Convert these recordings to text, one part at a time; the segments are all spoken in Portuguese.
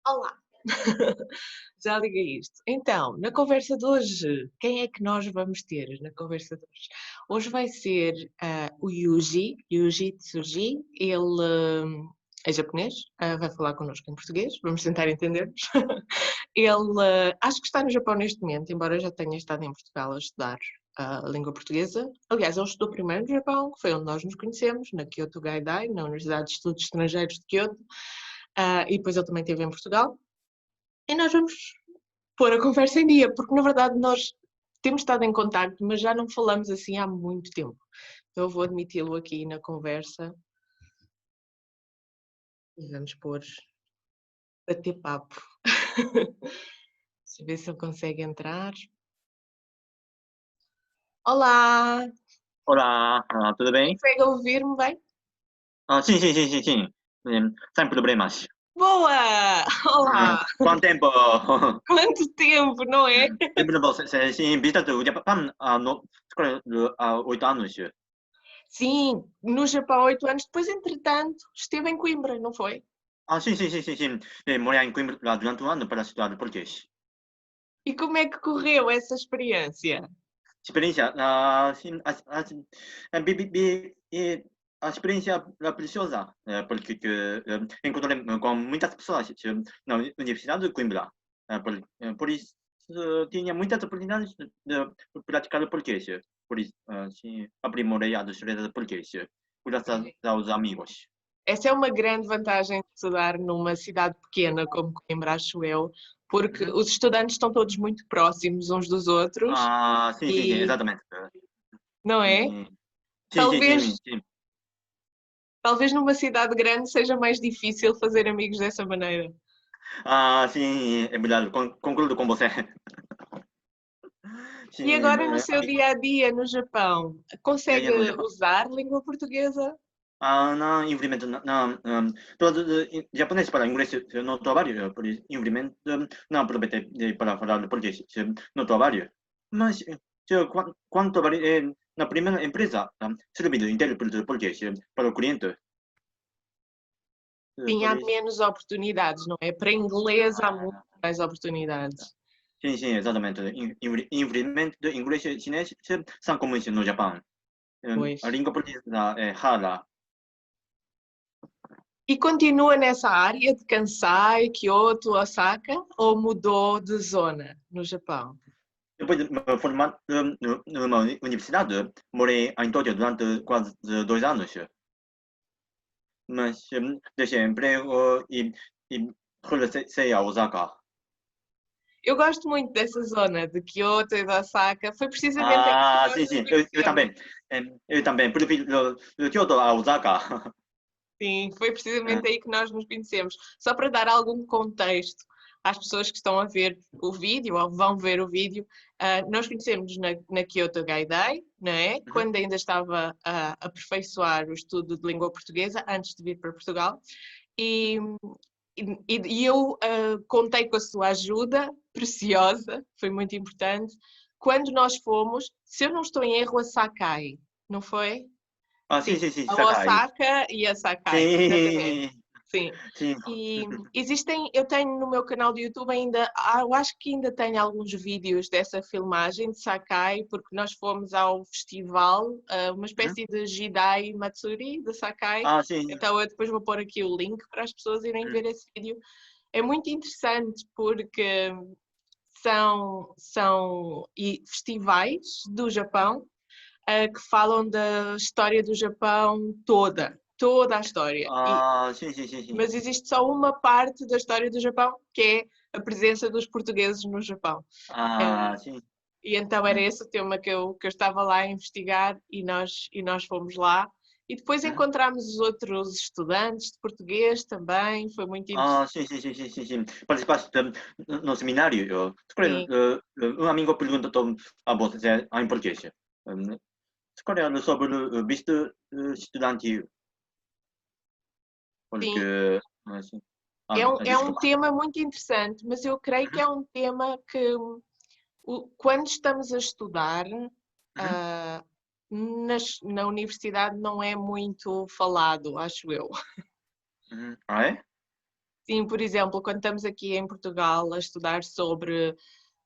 Olá! Já liguei isto. Então, na conversa de hoje, quem é que nós vamos ter na conversa de hoje? Hoje vai ser o Yuji Tsuji. Ele é japonês, vai falar connosco em português, vamos tentar entender-nos. Ele acho que está no Japão neste momento, embora já tenha estado em Portugal a estudar a língua portuguesa. Aliás, ele estudou primeiro no Japão, que foi onde nós nos conhecemos, na Kyoto Gaidai, na Universidade de Estudos Estrangeiros de Kyoto. E depois ele também esteve em Portugal. E nós vamos pôr a conversa em dia, porque na verdade nós temos estado em contacto, mas já não falamos assim há muito tempo. Então eu vou admiti-lo aqui na conversa e vamos pôr a ter papo. Deixa eu ver se ele consegue entrar. Olá! Olá, tudo bem? Consegue ouvir-me bem? Sim, sim, sim, sim, sim. Sem problemas. Boa! Olá! Quanto tempo? Quanto tempo, não é? Tempo você sim, visita o Japão no escola 8 anos. Sim, no Japão há 8 anos, depois entretanto esteve em Coimbra, não foi? Sim, sim, sim, sim, sim. Morei em Coimbra durante um ano para estudar português. E como é que correu essa experiência? Experiência, sim, a experiência preciosa, porque encontrei com muitas pessoas na Universidade de Coimbra. Por isso, tinha muitas oportunidades de praticar o português. Por isso, sim, aprimorei a destreza do português, graças aos amigos. Essa é uma grande vantagem de estudar numa cidade pequena como Coimbra, acho eu, porque Uhum. os estudantes estão todos muito próximos uns dos outros Sim, sim, sim, e, exatamente. não é? Sim, sim, sim, sim, Talvez, sim. talvez numa cidade grande seja mais difícil fazer amigos dessa maneira. Sim, é verdade, concordo com você. E Sim, agora no seu dia a dia no Japão, consegue no Japão. usar língua portuguesa? Não, infelizmente, não, todo japonês para inglês no trabalho, por isso, infelizmente, não aproveitei para falar português no trabalho. Mas, quando trabalhei na primeira empresa, servi de intérprete de português para o cliente. Por Tinha isso, menos oportunidades, não é? Para inglês há muito mais oportunidades. sim, sim, exatamente. Infelizmente, inglês e chinês são comuns no Japão. A Pois. língua portuguesa é rara. E continua nessa área de Kansai, Kyoto, Osaka, ou mudou de zona no Japão? Depois de me formar numa universidade, morei em Tóquio durante quase 2 anos, mas deixei emprego e regressei a Osaka. Eu gosto muito dessa zona de Kyoto e de Osaka. Foi precisamente aí que nós Sim, nos sim, eu conhecemos. também. Eu também, prefiro Kyoto a Osaka. Sim, foi precisamente aí que nós nos conhecemos. Só para dar algum contexto às pessoas que estão a ver o vídeo ou vão ver o vídeo, nós conhecemos na Kyoto Gaidai, não é? Uhum. Quando ainda estava a aperfeiçoar o estudo de língua portuguesa, antes de vir para Portugal. E, e eu contei com a sua ajuda preciosa, foi muito importante, quando nós fomos, se eu não estou em erro, a Sakai, não foi? Sim, Sim, sim, sim, a Sakai. Osaka e a Sakai, exatamente. Sim, Sim. sim. E existem, eu tenho no meu canal do YouTube ainda, eu acho que ainda tenho alguns vídeos dessa filmagem de Sakai, porque nós fomos ao festival, uma Uhum. espécie de Jidai Matsuri de Sakai. Sim. Então eu depois vou pôr aqui o link para as pessoas irem Uhum. ver esse vídeo. É muito interessante porque são festivais do Japão que falam da história do Japão toda a história. Sim, sim, sim, sim. Mas existe só uma parte da história do Japão, que é a presença dos portugueses no Japão. Sim. E então era esse o tema que eu estava lá a investigar e nós fomos lá. E depois Uhum. encontramos os outros estudantes de português também, foi muito interessante. Sim, sim, sim, sim, sim, sim. Participaste no seminário. Sim, Um amigo perguntou a você em português. Escolha sobre o visto estudantil, sim. porque, assim, É um desculpa. tema muito interessante, mas eu creio que Uhum, é um tema que quando estamos a estudar, uhum, ah, na universidade não é muito falado, acho eu. É? Sim, por exemplo, quando estamos aqui em Portugal a estudar sobre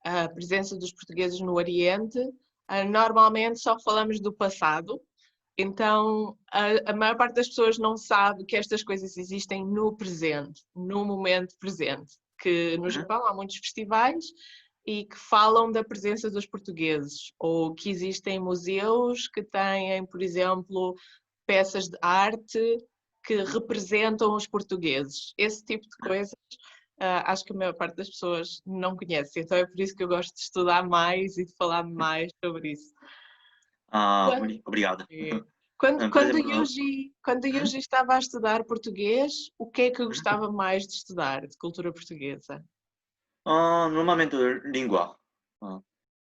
a presença dos portugueses no Oriente, normalmente só falamos do passado. Então, a maior parte das pessoas não sabe que estas coisas existem no presente, no momento presente. Que no Uhum. Japão há muitos festivais e que falam da presença dos portugueses, ou que existem museus que têm, por exemplo, peças de arte que representam os portugueses. Esse tipo de coisas, acho que a maior parte das pessoas não conhece. Então é por isso que eu gosto de estudar mais e de falar mais sobre isso. Ah, Quando, obrigado. quando, Por quando, o exemplo, Yuji, quando o uhum, Yuji estava a estudar português, o que é que uhum. gostava mais de estudar de cultura portuguesa? Normalmente língua.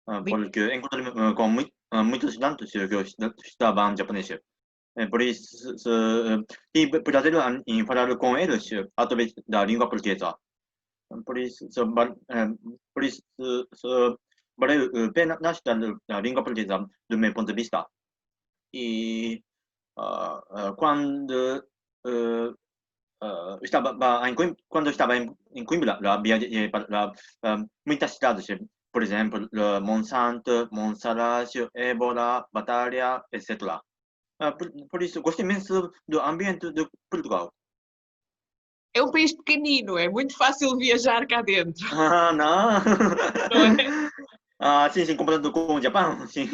Ah, Língua. porque encontrei com muitos estudantes que estavam japonês. Por isso, e prazer em falar com eles através da língua portuguesa. Por isso, por isso, valeu a pena estudar a língua portuguesa do meu ponto de vista. E quando quando estava em Coimbra, viajei para muitas cidades, por exemplo, Monsanto, Monsaraz, Évora, Batalha, etc. Por isso, gostei imenso do ambiente de Portugal. É um país pequenino, é muito fácil viajar cá dentro, Ah, não! não é? Ah, sim, sim, comparando com o Japão, sim.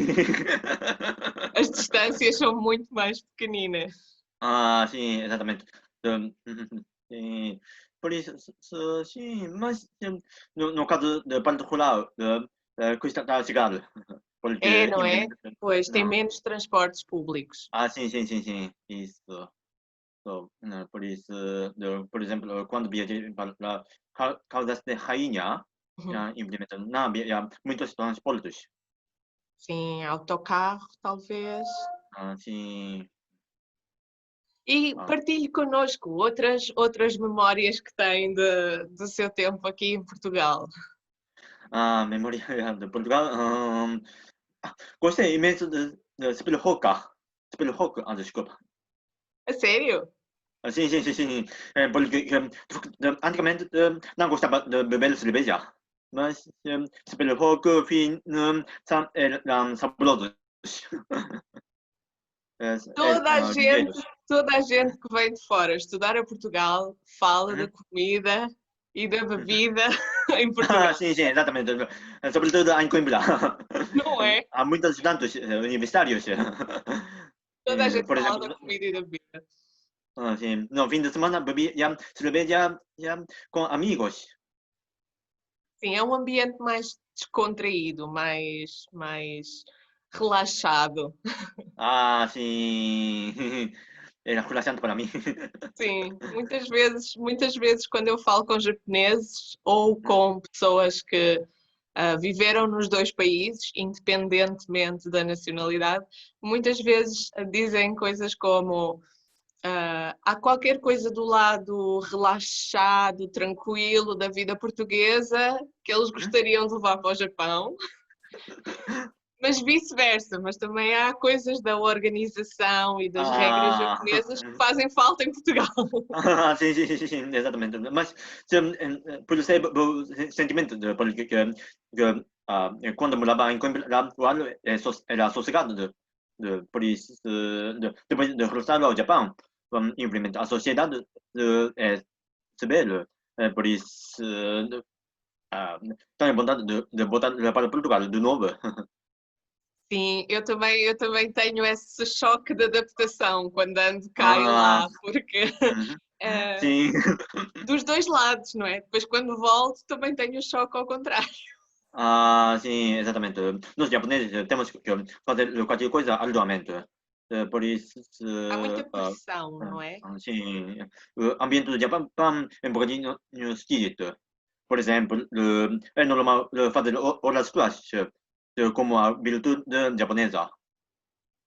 As distâncias são muito mais pequeninas. Ah, sim, exatamente. Sim, por isso, sim, mas no caso de particular, custa a chegar, É, porque não é? infelizmente Pois, tem não. menos transportes públicos. Ah, sim, sim, sim, sim, isso. Por isso, por exemplo, quando viajei para Caldas de Rainha, Uhum. infelizmente não havia muitos transportes. Sim, autocarro, talvez. Sim, E ah, partilhe connosco outras memórias que tem do seu tempo aqui em Portugal. memória de Portugal. Gostei imenso de Spell Rock, desculpa. A sério? Sim, sim, sim, sim. Porque antigamente não gostava de beber cerveja, mas Spell Rock, fim, eram saborosos. Toda a gente, Ligeiros. toda a gente que vem de fora estudar a Portugal fala da Uhum. comida e da bebida em Ah, Portugal, sim, sim, exatamente. Sobretudo em Coimbra. não é? Há muitos estudantes universitários. Toda a gente Por fala exemplo, da comida e da bebida. sim, no fim de semana bebia cerveja com amigos. Sim, é um ambiente mais descontraído, mais relaxado. Ah, sim. Era relaxante para mim. Sim, muitas vezes quando eu falo com japoneses ou com pessoas que viveram nos dois países, independentemente da nacionalidade, muitas vezes dizem coisas como há qualquer coisa do lado relaxado, tranquilo da vida portuguesa que eles gostariam de levar para o Japão. Mas vice-versa, mas também há coisas da organização e das regras Ah, japonesas que fazem falta em Portugal. sim, sim, sim, sim, exatamente. Mas por ser o sentimento de porque quando morava em Coimbra, o ano era sossegado por isso depois de regressar ao Japão, infelizmente a sociedade é severa, por isso tenho vontade de voltar para Portugal de novo. Sim, eu também tenho esse choque de adaptação quando ando cá e Ah, lá, porque uhum, eh, sim. dos dois lados, não é? Depois quando volto também tenho o choque ao contrário. Ah, sim, exatamente. Nós japoneses temos que fazer qualquer coisa arduamente. Por isso, Há muita pressão, não é? sim, o ambiente do Japão é um bocadinho esquisito. Por exemplo, é normal fazer horas suas como a virtude japonesa.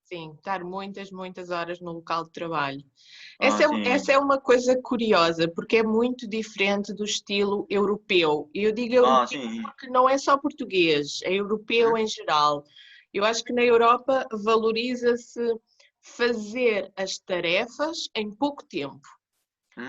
Sim, estar muitas horas no local de trabalho. Ah, Essa sim. é uma coisa curiosa, porque é muito diferente do estilo europeu. E eu digo Ah, europeu sim. porque não é só português, é europeu em geral. Eu acho que na Europa valoriza-se fazer as tarefas em pouco tempo.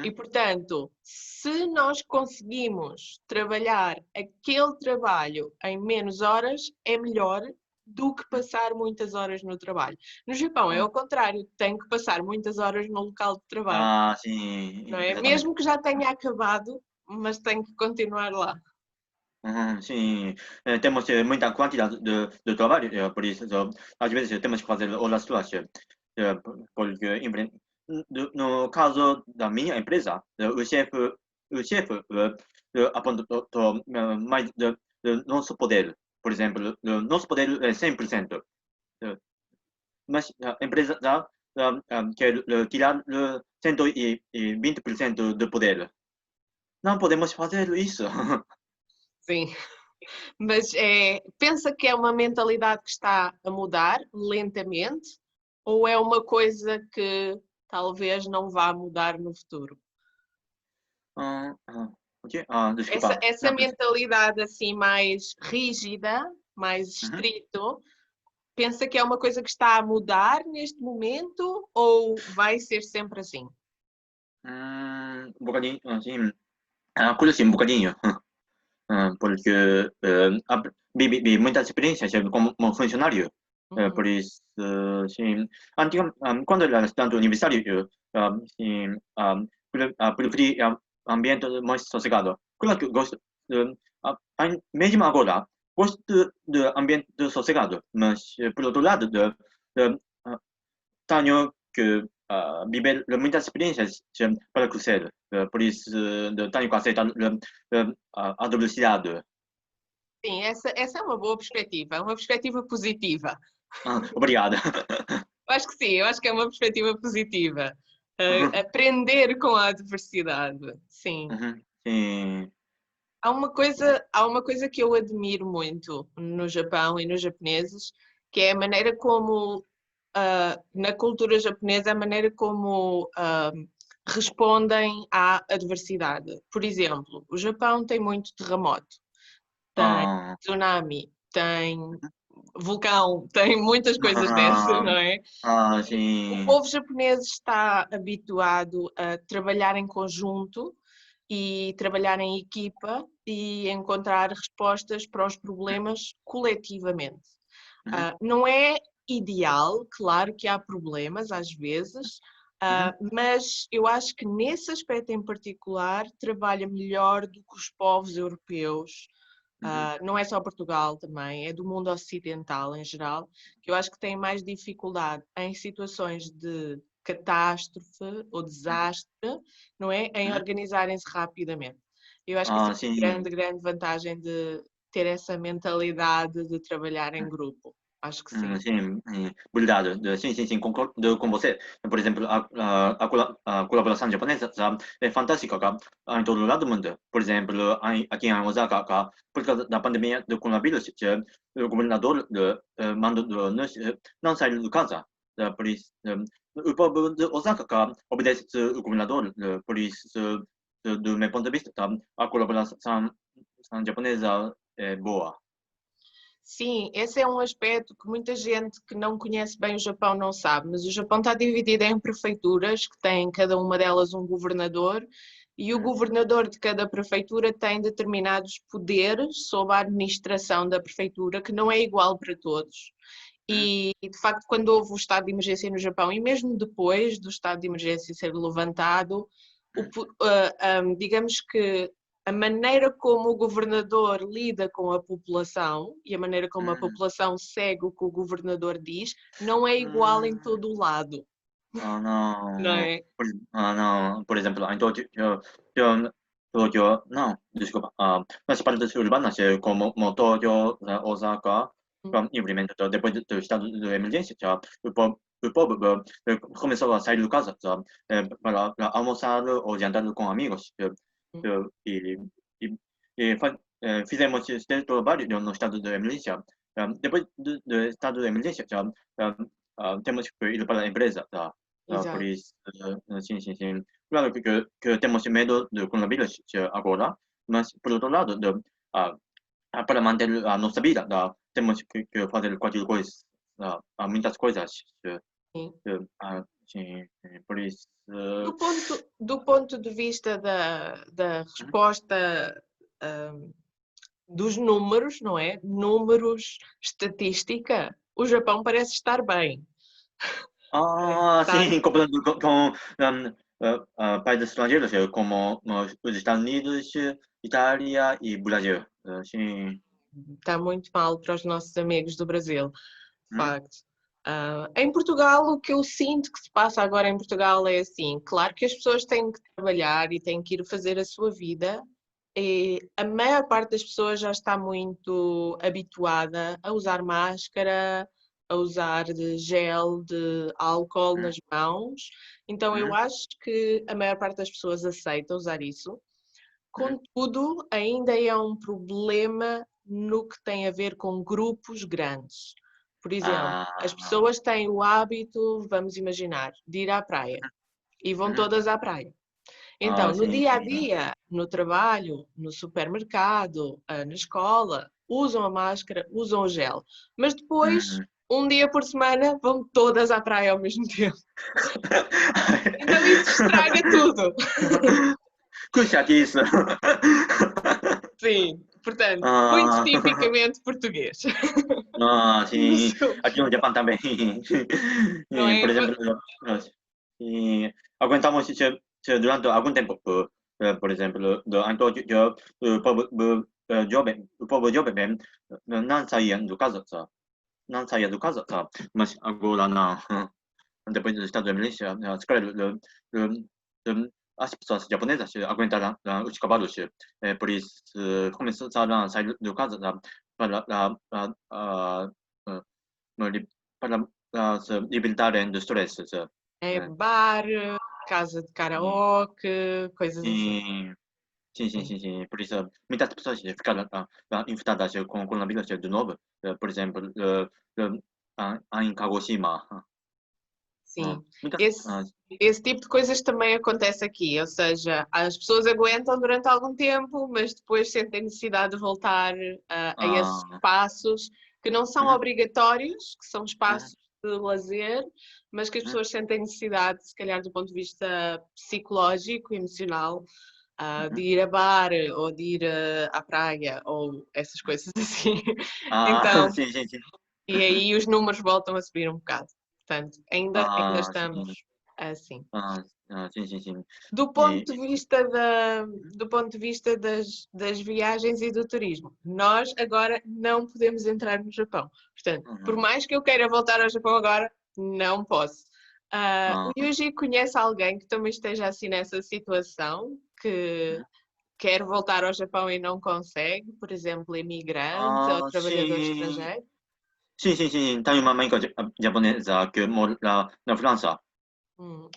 E, portanto, se nós conseguimos trabalhar aquele trabalho em menos horas, é melhor do que passar muitas horas no trabalho. No Japão é o contrário, tem que passar muitas horas no local de trabalho, Ah, sim, não é? exatamente. Mesmo que já tenha acabado, mas tem que continuar lá. Sim, temos muita quantidade de trabalho, por isso, às vezes temos que fazer horas suas, porque no caso da minha empresa, o chefe apontou mais do nosso poder. Por exemplo, o nosso poder é 100%, mas a empresa quer tirar 120% do poder. Não podemos fazer isso. Sim. Mas pensa que é uma mentalidade que está a mudar lentamente ou é uma coisa que talvez não vá mudar no futuro? O quê? Desculpa. Essa mentalidade assim mais rígida, mais Uhum. estrito, pensa que é uma coisa que está a mudar neste momento ou vai ser sempre assim? Um bocadinho, assim, curioso um bocadinho, porque vi muitas experiências como funcionário, por Uhum. isso, sim, quando era estudante universitário, sim, preferi ambiente mais sossegado. Claro que gosto, mesmo agora, gosto de ambiente sossegado, mas, por outro lado, ah, tenho que viver muitas experiências para crescer, por isso tenho que aceitar a adversidade. Sim, essa é uma boa perspectiva, é uma perspectiva positiva. Obrigado. Eu acho que sim, eu acho que é uma perspectiva positiva. Uhum, Aprender com a adversidade, sim. uhum, sim. Há uma coisa que eu admiro muito no Japão e nos japoneses, que é a maneira como, na cultura japonesa, a maneira como respondem à adversidade. Por exemplo, o Japão tem muito terremoto, tem Ah, tsunami, tem vulcão, tem muitas coisas dessas, não é? O sim. povo japonês está habituado a trabalhar em conjunto e trabalhar em equipa e encontrar respostas para os problemas coletivamente. Uhum, Não é ideal, claro que há problemas às vezes, uhum, mas eu acho que nesse aspecto em particular trabalha melhor do que os povos europeus. uhum. Não é só Portugal também, é do mundo ocidental em geral, que eu acho que tem mais dificuldade em situações de catástrofe ou desastre, não é? Em Uhum. organizarem-se rapidamente. Eu acho que isso é uma Sim. grande, grande vantagem de ter essa mentalidade de trabalhar em grupo. Acho que sim. Sim, verdade. Sim, sim, sim, concordo com você. Por exemplo, a colaboração japonesa é fantástica em todo lado do mundo. Por exemplo, aqui em Osaka, por causa da pandemia do coronavírus, o governador mandou-nos não sair de casa. Por isso, o povo de Osaka obedece o governador. Por isso, do meu ponto de vista, a colaboração japonesa é boa. Sim, esse é um aspecto que muita gente que não conhece bem o Japão não sabe, mas o Japão está dividido em prefeituras, que têm cada uma delas um governador, e o Uhum. governador de cada prefeitura tem determinados poderes sobre a administração da prefeitura, que não é igual para todos. Uhum. E, de facto, quando houve o estado de emergência no Japão, e mesmo depois do estado de emergência ser levantado, digamos que a maneira como o governador lida com a população e a maneira como a Uhum. população segue o que o governador diz não é igual em Hum, todo o lado, não não. é? Não. Por exemplo, em Tóquio, não, desculpa. Nas partes urbanas, como Tóquio, Osaka, infelizmente, depois do estado de emergência, o povo começou a sair de casa para almoçar ou jantar com amigos. E, e, fizemos este trabalho no estado de emergência. Depois do estado de emergência, temos que ir para a empresa. Por Exato. isso, sim, sim, sim. Claro que temos medo do coronavírus agora, mas, por outro lado, ah, para manter a nossa vida, temos que fazer qualquer coisa, muitas coisas. Sim. sim, por isso. Do ponto de vista da resposta dos números, não é? Números, estatística, o Japão parece estar bem. Sim, comparando com países estrangeiros, como os Estados Unidos, Itália e Brasil. Sim. Está muito mal para os nossos amigos do Brasil, de facto. Em Portugal, o que eu sinto que se passa agora em Portugal é assim, claro que as pessoas têm que trabalhar e têm que ir fazer a sua vida, e a maior parte das pessoas já está muito habituada a usar máscara, a usar de gel, de álcool nas mãos, então eu acho que a maior parte das pessoas aceita usar isso. Contudo, ainda é um problema no que tem a ver com grupos grandes. Por exemplo, as pessoas têm o hábito, vamos imaginar, de ir à praia e vão todas à praia. Então, no Sim, dia a dia, no trabalho, no supermercado, na escola, usam a máscara, usam o gel. Mas depois, um dia por semana, vão todas à praia ao mesmo tempo. Então isso estraga tudo. que chatice. Sim, portanto, muito tipicamente português. Sim, aqui no Japão também. Não é? Por exemplo, aguentamos durante algum tempo, por exemplo, o povo jovem não saía do casa, não saía do casa, mas agora não. Depois dos Estados Unidos, se calhar, as pessoas japonesas aguentaram os cavalos, por isso começaram a sair do casa para, para se libertarem do stress. É bar, casa de karaoke, coisas assim. Sim. Por isso, muitas pessoas ficaram infectadas com coronavírus de novo. Por exemplo, em Kagoshima. Sim. Muitas, Esse tipo de coisas também acontece aqui, ou seja, as pessoas aguentam durante algum tempo, mas depois sentem necessidade de voltar a esses espaços que não são obrigatórios, que são espaços de lazer, mas que as pessoas sentem necessidade, se calhar do ponto de vista psicológico, emocional, de ir a bar ou de ir à praia ou essas coisas assim. Então, sim. e aí os números voltam a subir um bocado. Portanto, ainda estamos Sim. assim. Sim. Do ponto de vista, do ponto de vista das viagens e do turismo, nós agora não podemos entrar no Japão. Portanto, por mais que eu queira voltar ao Japão agora, não posso. O Yuji conhece alguém que também esteja assim nessa situação, que quer voltar ao Japão e não consegue, por exemplo, imigrante ou trabalhador estrangeiro? Sim. Tenho uma amiga japonesa que mora na França. Hum.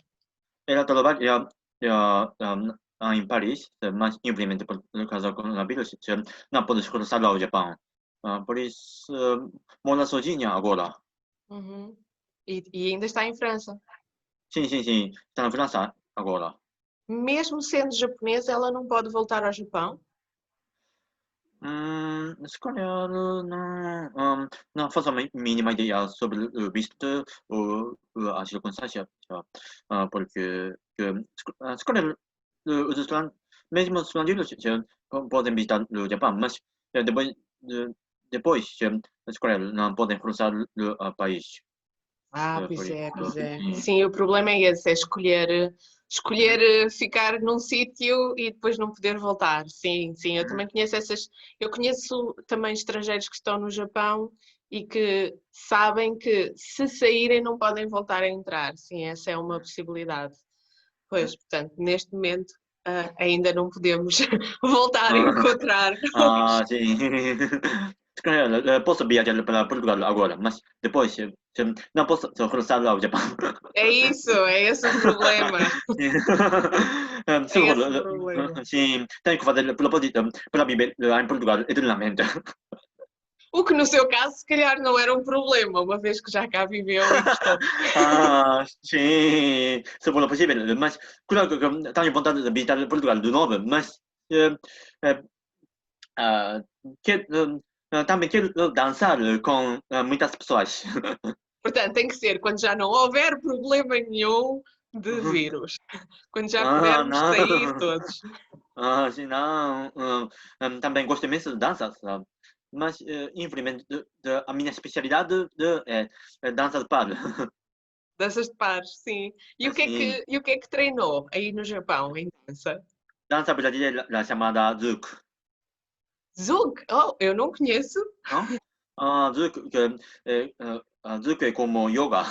Ela trabalha em Paris, mas infelizmente por causa do coronavírus não pode regressar ao Japão. Por isso, mora sozinha agora. Uhum. E ainda está em França. Sim. Está na França agora. Mesmo sendo japonesa, ela não pode voltar ao Japão? Se calhar não faço a mínima ideia sobre o visto ou a circunstância, porque se calhar os mesmo os estrangeiros podem visitar o Japão, mas depois, depois se calhar não podem cruzar o país. Por Pois é, isso, pois é. Sim, o problema é esse, é escolher ficar num sítio e depois não poder voltar. Sim, eu também conheço eu conheço também estrangeiros que estão no Japão e que sabem que se saírem não podem voltar a entrar. Sim, essa é uma possibilidade. Pois, portanto, neste momento ainda não podemos voltar a encontrar. sim. Se calhar posso viajar para Portugal agora, mas depois não posso regressar ao Japão. É esse o problema. É esse o problema. Sim, tenho que fazer propósito para viver em Portugal eternamente. O que no seu caso, se calhar, não era um problema, uma vez que já cá viveu e gostou. Sim, se for possível, mas claro que tenho vontade de visitar Portugal de novo, mas que, também quero dançar com muitas pessoas. Portanto, tem que ser quando já não houver problema nenhum de vírus. Quando já pudermos sair não. todos. Sim, não. Também gosto imenso de dança, sabe? Mas, infelizmente, a minha especialidade é dança de par. Danças de pares, sim. Assim, E o que é que treinou aí no Japão, em dança? dança brasileira chamada Zouk. Zug? Oh, eu não conheço. Não? Zouk, Zouk é como yoga.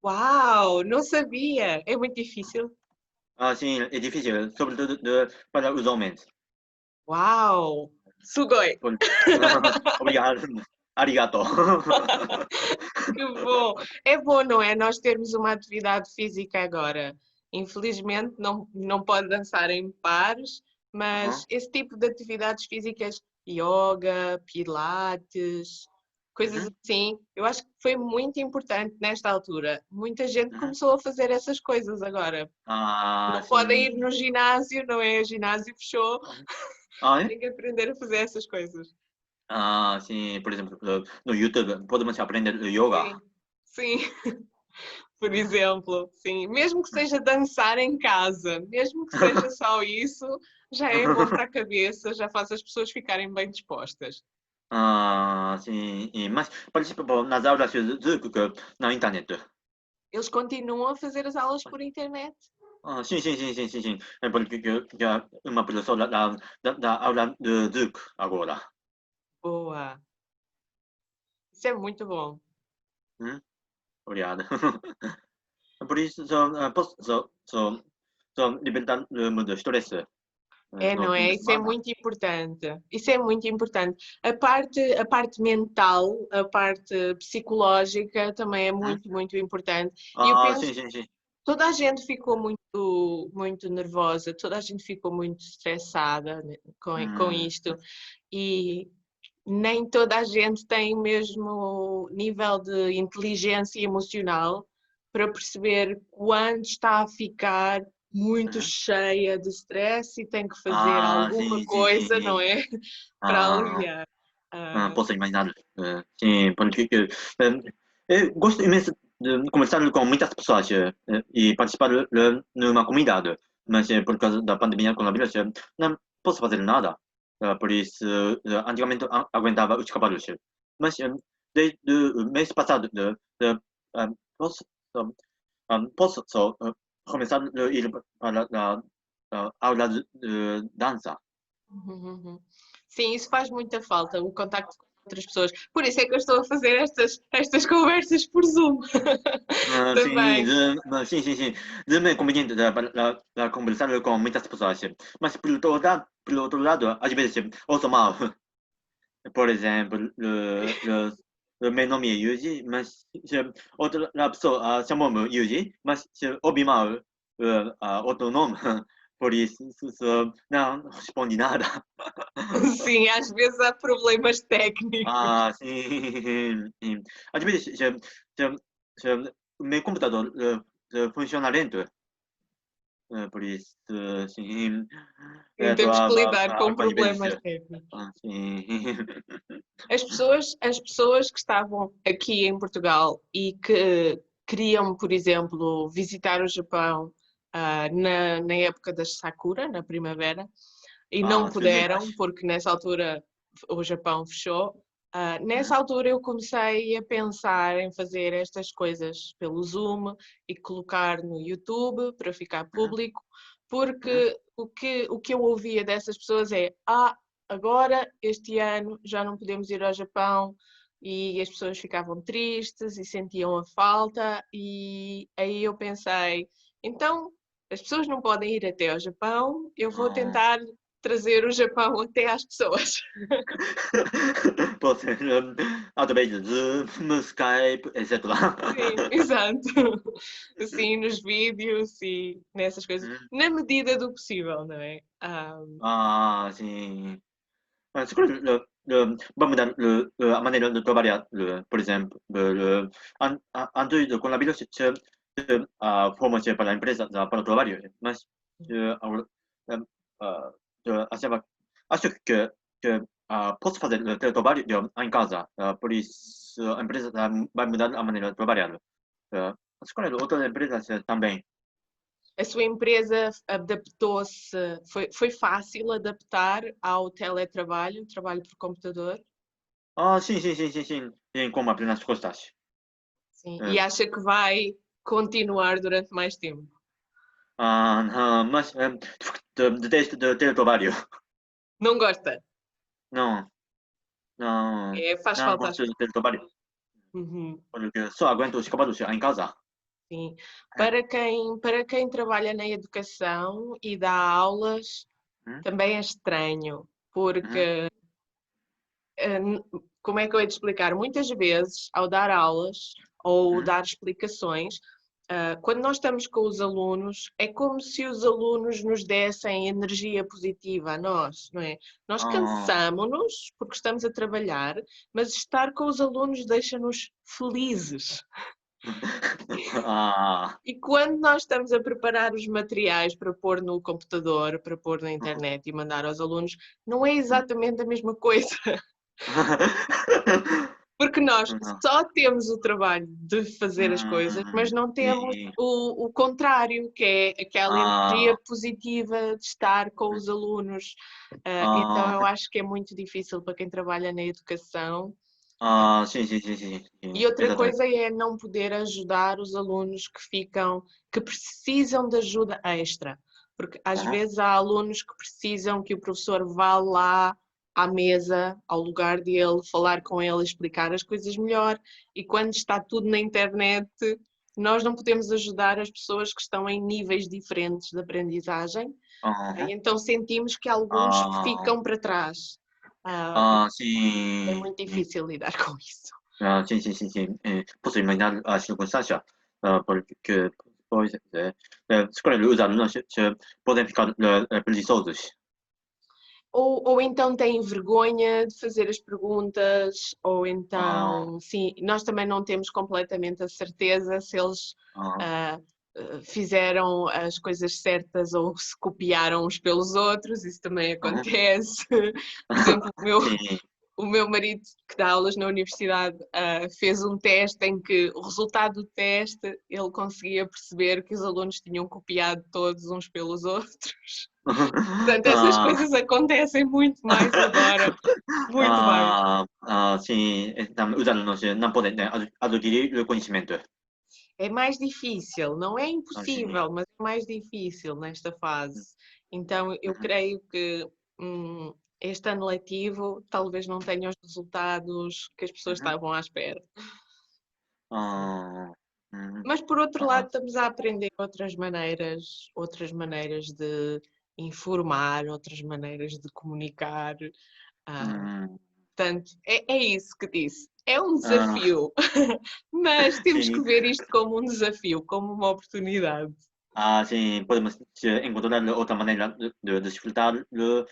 Uau, não sabia. É muito difícil. Sim, é difícil, sobretudo para os homens. Uau, sugoi. Por- Obrigado. Arigato. Que bom. É bom, não é? Nós termos uma atividade física agora. Infelizmente, não pode dançar em pares, Aham, mas esse tipo de atividades físicas, yoga, pilates, coisas uhum, assim, eu acho que foi muito importante nesta altura. Muita gente uhum. começou a fazer essas coisas agora. Não podem ir no Sim. ginásio, não é? O ginásio fechou, É? tem que aprender a fazer essas coisas. Sim, por exemplo, no YouTube podemos aprender yoga. Sim, sim. Por exemplo, sim, mesmo que seja dançar em casa, mesmo que seja só isso, já é bom para a cabeça, já faz as pessoas ficarem bem dispostas. Sim, mas participo nas aulas de Zoom na internet. Eles continuam a fazer as aulas por internet. Sim. É porque uma professora da aula de Zoom agora. Boa, isso é muito bom. Hum, Obrigado. Por isso, só libertar-me do estresse. É, No não fim é? de Isso é semana. muito importante. Isso é muito importante. A parte mental, a parte psicológica também é Hum? muito importante. E eu penso Sim. toda a gente ficou muito nervosa, toda a gente ficou muito estressada, né, com Hum, isto e nem toda a gente tem o mesmo nível de inteligência emocional para perceber quando está a ficar muito hum. cheia de stress e tem que fazer alguma coisa, não Sim. é? Para Ah, aliviar. Ah, Posso imaginar. Sim, porque eu gosto imenso de conversar com muitas pessoas e participar numa comunidade, mas por causa da pandemia coronavírus não posso fazer nada. Por isso, antigamente aguentava os cavalos, mas desde o mês passado eh, posso, posso só começar a ir para a aula de dança. uhum. Sim, isso faz muita falta, o contacto com outras pessoas. Por isso é que eu estou a fazer estas conversas por Zoom também. Sim. Também é conveniente para conversar com muitas pessoas. Mas, pelo outro lado, às vezes, ouço mal. Por exemplo, o meu nome é Yuji, mas se outra pessoa chamou-me Yuji, mas se ouvi mal outro nome, por isso não respondi nada. Sim, às vezes há problemas técnicos. Sim. Às vezes, se o meu computador funciona lento, por isso, sim, Sim, estou temos que lidar com às vezes, problemas técnicos. sim. As pessoas que estavam aqui em Portugal e que queriam, por exemplo, visitar o Japão, na época das Sakura, na primavera, e não As primeiras. puderam, porque nessa altura o Japão fechou. Nessa altura eu comecei a pensar em fazer estas coisas pelo Zoom e colocar no YouTube para ficar Uhum, público, uhum. porque o que eu ouvia dessas pessoas é: agora este ano já não podemos ir ao Japão, e as pessoas ficavam tristes e sentiam a falta, e aí eu pensei, então as pessoas não podem ir até ao Japão, eu vou Ah. tentar trazer o Japão até às pessoas. Pode ser através de Zoom, Skype, etc. Sim, exato. Assim, nos vídeos e nessas coisas, Hum. na medida do possível, não é? Sim. Escolhe vamos dar a maneira de trabalhar, por exemplo, antes do coronavírus, fomos para a empresa para o trabalho, mas agora eh, ah, acho que posso fazer teletrabalho em casa, por isso sua empresa vai mudar a maneira de trabalhar. Escolher outras empresas também. A sua empresa adaptou-se, foi fácil adaptar ao teletrabalho, trabalho por computador? Sim, sim, sim, sim, sim. Sim, como abrir as costas. Sim. E acha que vai continuar durante mais tempo? Mas detesto teletrabalho. Não gosta? Não, não, Faz não falta às gosto de teletrabalho. Uhum, Porque só aguento os sábados em casa. sim. Para quem trabalha na educação e dá aulas, Uhum, também é estranho, uhum, porque como é que eu hei de explicar? Muitas vezes, ao dar aulas ou uhum. dar explicações, quando nós estamos com os alunos, é como se os alunos nos dessem energia positiva a nós, não é? Nós Ah, cansamos-nos porque estamos a trabalhar, mas estar com os alunos deixa-nos felizes. ah, E quando nós estamos a preparar os materiais para pôr no computador, para pôr na internet e mandar aos alunos, não é exatamente a mesma coisa. Porque nós só temos o trabalho de fazer as coisas, mas não temos sim. o contrário, que é aquela energia Ah, positiva de estar com os alunos. Então eu acho que é muito difícil para quem trabalha na educação. sim, sim, sim, sim, E sim, outra exatamente. coisa é não poder ajudar os alunos que precisam de ajuda extra. Porque às Uhum, vezes há alunos que precisam que o professor vá lá à mesa, ao lugar dele, falar com ele, explicar as coisas melhor. E quando está tudo na internet, nós não podemos ajudar as pessoas que estão em níveis diferentes de aprendizagem. uhum. E então sentimos que alguns Ah, ficam para trás. E é sim. muito difícil lidar com isso. Sim, sim, sim, sim. Posso imaginar a circunstância, porque pois, escolher os alunos podem ficar preguiçosos. Ou então têm vergonha de fazer as perguntas, ou Ah, então, sim, nós também não temos completamente a certeza se eles ah, ah, fizeram as coisas certas ou se copiaram uns pelos outros, isso também uhum. acontece. Por exemplo, Sim. o meu marido, que dá aulas na universidade, fez um teste em que o resultado do teste ele conseguia perceber que os alunos tinham copiado todos uns pelos outros. Portanto, essas Ah, coisas acontecem muito mais agora, muito mais. sim. Então, os alunos não podem adquirir o conhecimento. É mais difícil, não é Sim. impossível, mas é mais difícil nesta fase. Então, eu Uhum. creio que este ano letivo talvez não tenha os resultados que as pessoas Uhum. estavam à espera. Ah, uhum. Mas por outro lado, Ah, estamos a aprender outras maneiras de informar, outras maneiras de comunicar. Ah, uhum. Portanto, é isso que disse. É um Ah, desafio, mas temos que sim. ver isto como um desafio, como uma oportunidade. Sim, podemos encontrar outra maneira de disfrutar o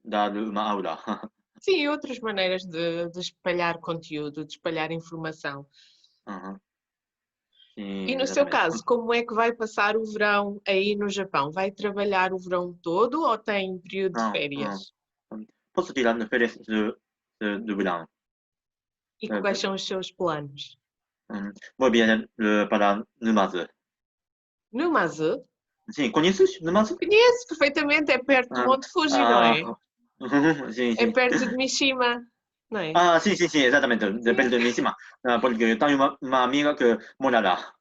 dar uma aula. Sim, outras maneiras de espalhar conteúdo, de espalhar informação. Uhum. E Sim, no seu exatamente. caso, como é que vai passar o verão aí no Japão? Vai trabalhar o verão todo ou tem período de Não, não. férias? Posso tirar férias do verão. E quais são os seus planos? Vou viajar para Numazu. No Mazu? Sim, conheces Numazu? Conheço perfeitamente, é perto do Ah, Monte Fuji, não ah, é? sim, É sim. perto de Mishima, não é? Sim, sim, sim, exatamente. Depende de mim, sim, porque tenho uma amiga que mora lá.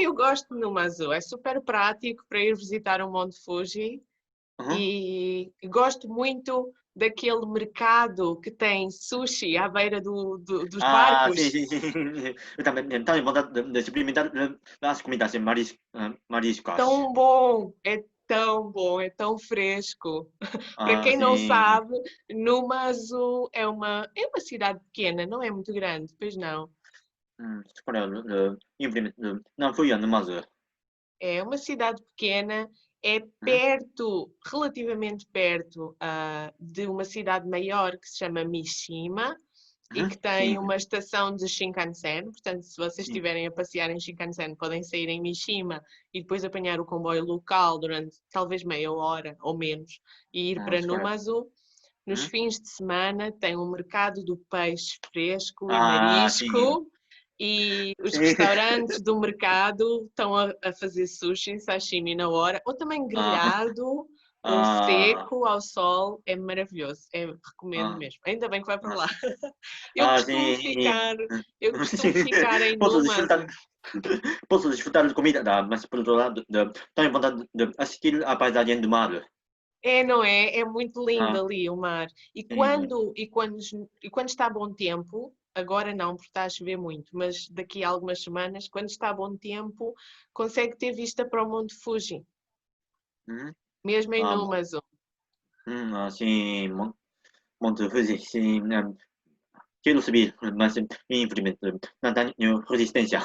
Eu gosto de Numazu, é super prático para ir visitar o Monte Fuji Uhum. e gosto muito daquele mercado que tem sushi à beira dos Sim, barcos. sim, sim. Eu também tenho vontade de experimentar as comidas mariscas. É tão bom, é tão fresco. Para quem não Sim. sabe, Numazu é uma cidade pequena, não é muito grande, pois não. Escolha não fui a Numazu. É uma cidade pequena, é Uhum. relativamente perto, de uma cidade maior que se chama Mishima e Uhum. que tem Sim, uma estação de Shinkansen. Portanto, se vocês sim. estiverem a passear em Shinkansen, podem sair em Mishima e depois apanhar o comboio local durante talvez meia hora ou menos e ir para Escolha. Numazu. Nos fins de semana tem um mercado do peixe fresco e sim. marisco e os Sim. restaurantes do mercado estão a fazer sushi, sashimi na hora, ou também grelhado ou seco ao sol, é maravilhoso, recomendo mesmo. Ainda bem que vai para lá. Eu costumo sim. ficar, eu costumo Sim. ficar em Posso Numas. desfrutar, posso desfrutar de comida, mas por outro lado, tenho vontade de assistir a paisagem do mar. É, não é? É muito lindo Ah, ali o mar. E sim. quando está bom tempo, agora não, porque está a chover muito, mas daqui a algumas semanas, quando está bom tempo, consegue ter vista para o Monte Fuji, Hum, mesmo em ah, Numas. sim, Monte Fuji, sim. Quero subir, mas infelizmente não tenho resistência.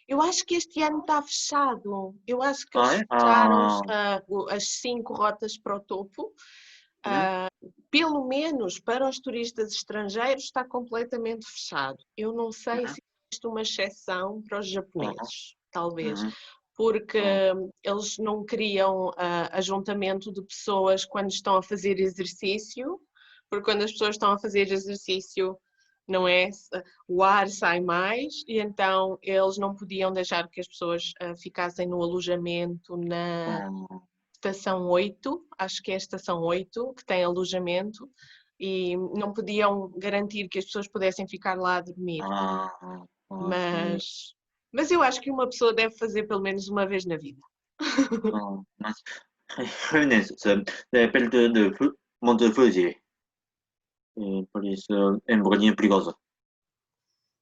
Eu acho que este ano está fechado. Eu acho que eles É? fecharam as 5 rotas para o topo. Uhum, Ah, pelo menos para os turistas estrangeiros está completamente fechado. Eu não sei uhum, se existe uma exceção para os uhum, japoneses, talvez, uhum, porque uhum. eles não criam ajuntamento de pessoas quando estão a fazer exercício, porque quando as pessoas estão a fazer exercício, não é? O ar sai mais e então eles não podiam deixar que as pessoas ficassem no alojamento na estação 8, acho que é a estação 8, que tem alojamento, e não podiam garantir que as pessoas pudessem ficar lá a dormir. Sim. Mas eu acho que uma pessoa deve fazer pelo menos uma vez na vida. Mas realmente, perto de Monte Fuji, por isso é um bocadinho perigoso.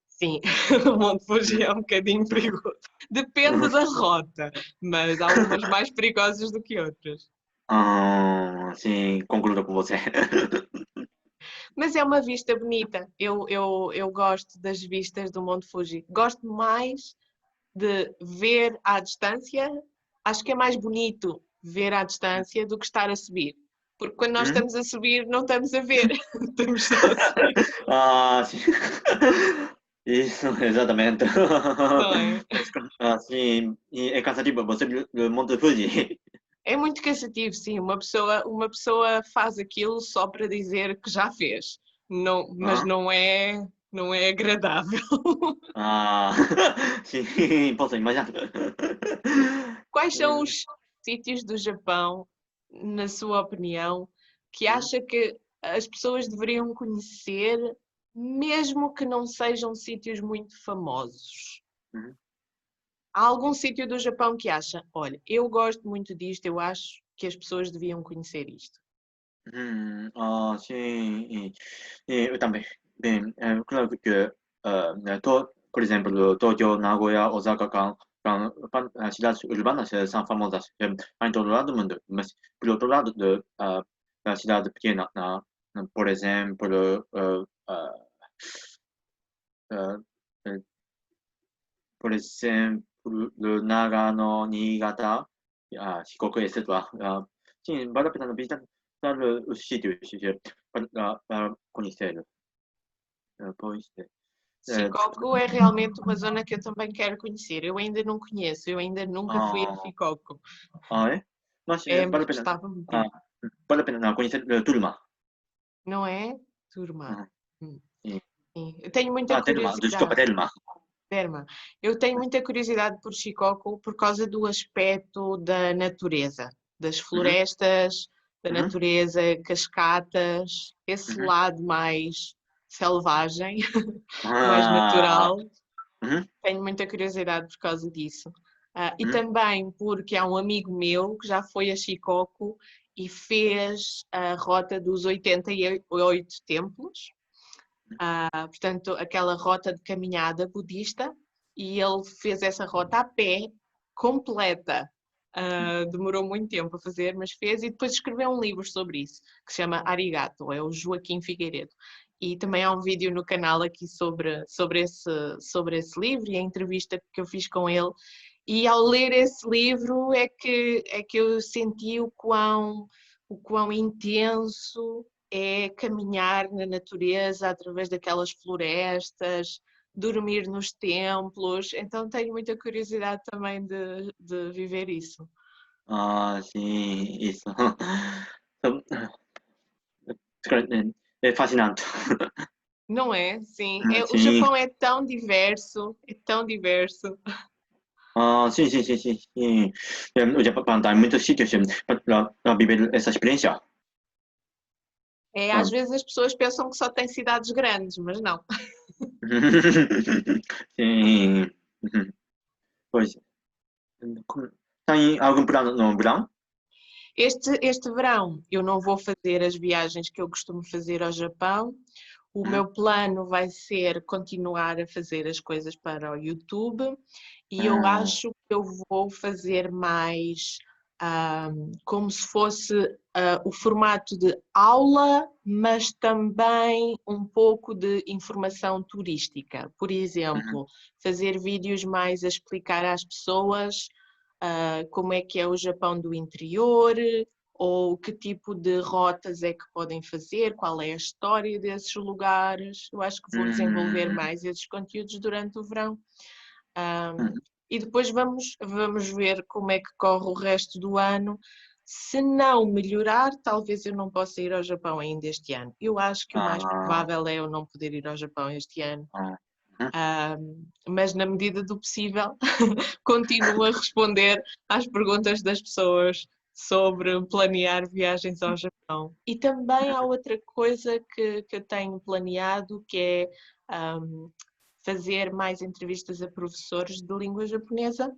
Sim, o Monte Fuji é um bocadinho perigoso. Depende da rota, mas há umas mais perigosas do que outras. Sim, concordo com você. Mas é uma vista bonita. Eu gosto das vistas do Monte Fuji. Gosto mais de ver à distância. Acho que é mais bonito ver à distância do que estar a subir. Porque quando nós Hum? estamos a subir, não estamos a ver, estamos só a subir, Sim. Isso, exatamente. não é? Sim, e é cansativo você ver o Monte Fuji. É muito cansativo, sim. Uma pessoa faz aquilo só para dizer que já fez, não, mas Ah, não é agradável. ah, sim, posso imaginar. Quais são Hum, os sítios do Japão, na sua opinião, que hum, acha que as pessoas deveriam conhecer, mesmo que não sejam sítios muito famosos? hum. Há algum sítio do Japão que acha, olha, eu gosto muito disto, eu acho que as pessoas deviam conhecer isto? Sim, eu também. Bem, claro que, por exemplo, Tóquio, Nagoya, Osaka, cidades urbanas são famosas em todo lado do mundo, mas, por outro lado, a cidade pequena, por exemplo, ah, eh, por exemplo, Nagano, Niigata, Shikoku, etc. Sim, vale a pena visitar os sítios para conhecer. Pois, Shikoku é realmente uma zona que eu também quero conhecer. Eu ainda não conheço, eu ainda nunca fui a ah, Shikoku. é? Mas É, mas vale a pena, gostava muito de ah, ir. vale a pena conhecer Turma. Não é? Turma. Ah, Hum, sim. sim. Eu tenho muita Telma, desculpa, curiosidade. Telma. Derma. Eu tenho muita curiosidade por Shikoku por causa do aspecto da natureza, das Uhum, florestas, da uhum, natureza, cascatas, esse uhum. lado mais selvagem, mais Ah, natural. uhum, Tenho muita curiosidade por causa disso. E uhum, também porque há um amigo meu que já foi a Shikoku e fez a rota dos 88 templos, portanto, aquela rota de caminhada budista, e ele fez essa rota a pé, completa. Demorou muito tempo a fazer, mas fez, e depois escreveu um livro sobre isso, que se chama Arigato, é o Joaquim Figueiredo. E também há um vídeo no canal aqui sobre esse livro e a entrevista que eu fiz com ele. E ao ler esse livro é que eu senti o quão intenso é caminhar na natureza através daquelas florestas, dormir nos templos. Então tenho muita curiosidade também de viver isso. sim, isso. É fascinante. Não é? Sim. O Sim. Japão é tão diverso, é tão diverso. Ah, sim, sim, sim, sim, sim. O Japão tem muitos sítios para viver essa experiência. Às Ah. vezes as pessoas pensam que só tem cidades grandes, mas não. Sim. Pois. Tem algum plano no verão? Este verão eu não vou fazer as viagens que eu costumo fazer ao Japão. O meu plano vai ser continuar a fazer as coisas para o YouTube e eu acho que eu vou fazer mais como se fosse o formato de aula, mas também um pouco de informação turística. Por exemplo, fazer vídeos mais a explicar às pessoas como é que é o Japão do interior, ou que tipo de rotas é que podem fazer, qual é a história desses lugares. Eu acho que vou desenvolver mais esses conteúdos durante o verão. E depois vamos ver como é que corre o resto do ano. Se não melhorar, talvez eu não possa ir ao Japão ainda este ano. Eu acho que o mais Ah, provável é eu não poder ir ao Japão este ano. ah, Mas na medida do possível, continuo a responder às perguntas das pessoas sobre planear viagens ao Japão. E também há outra coisa que eu tenho planeado, que é fazer mais entrevistas a professores de língua japonesa,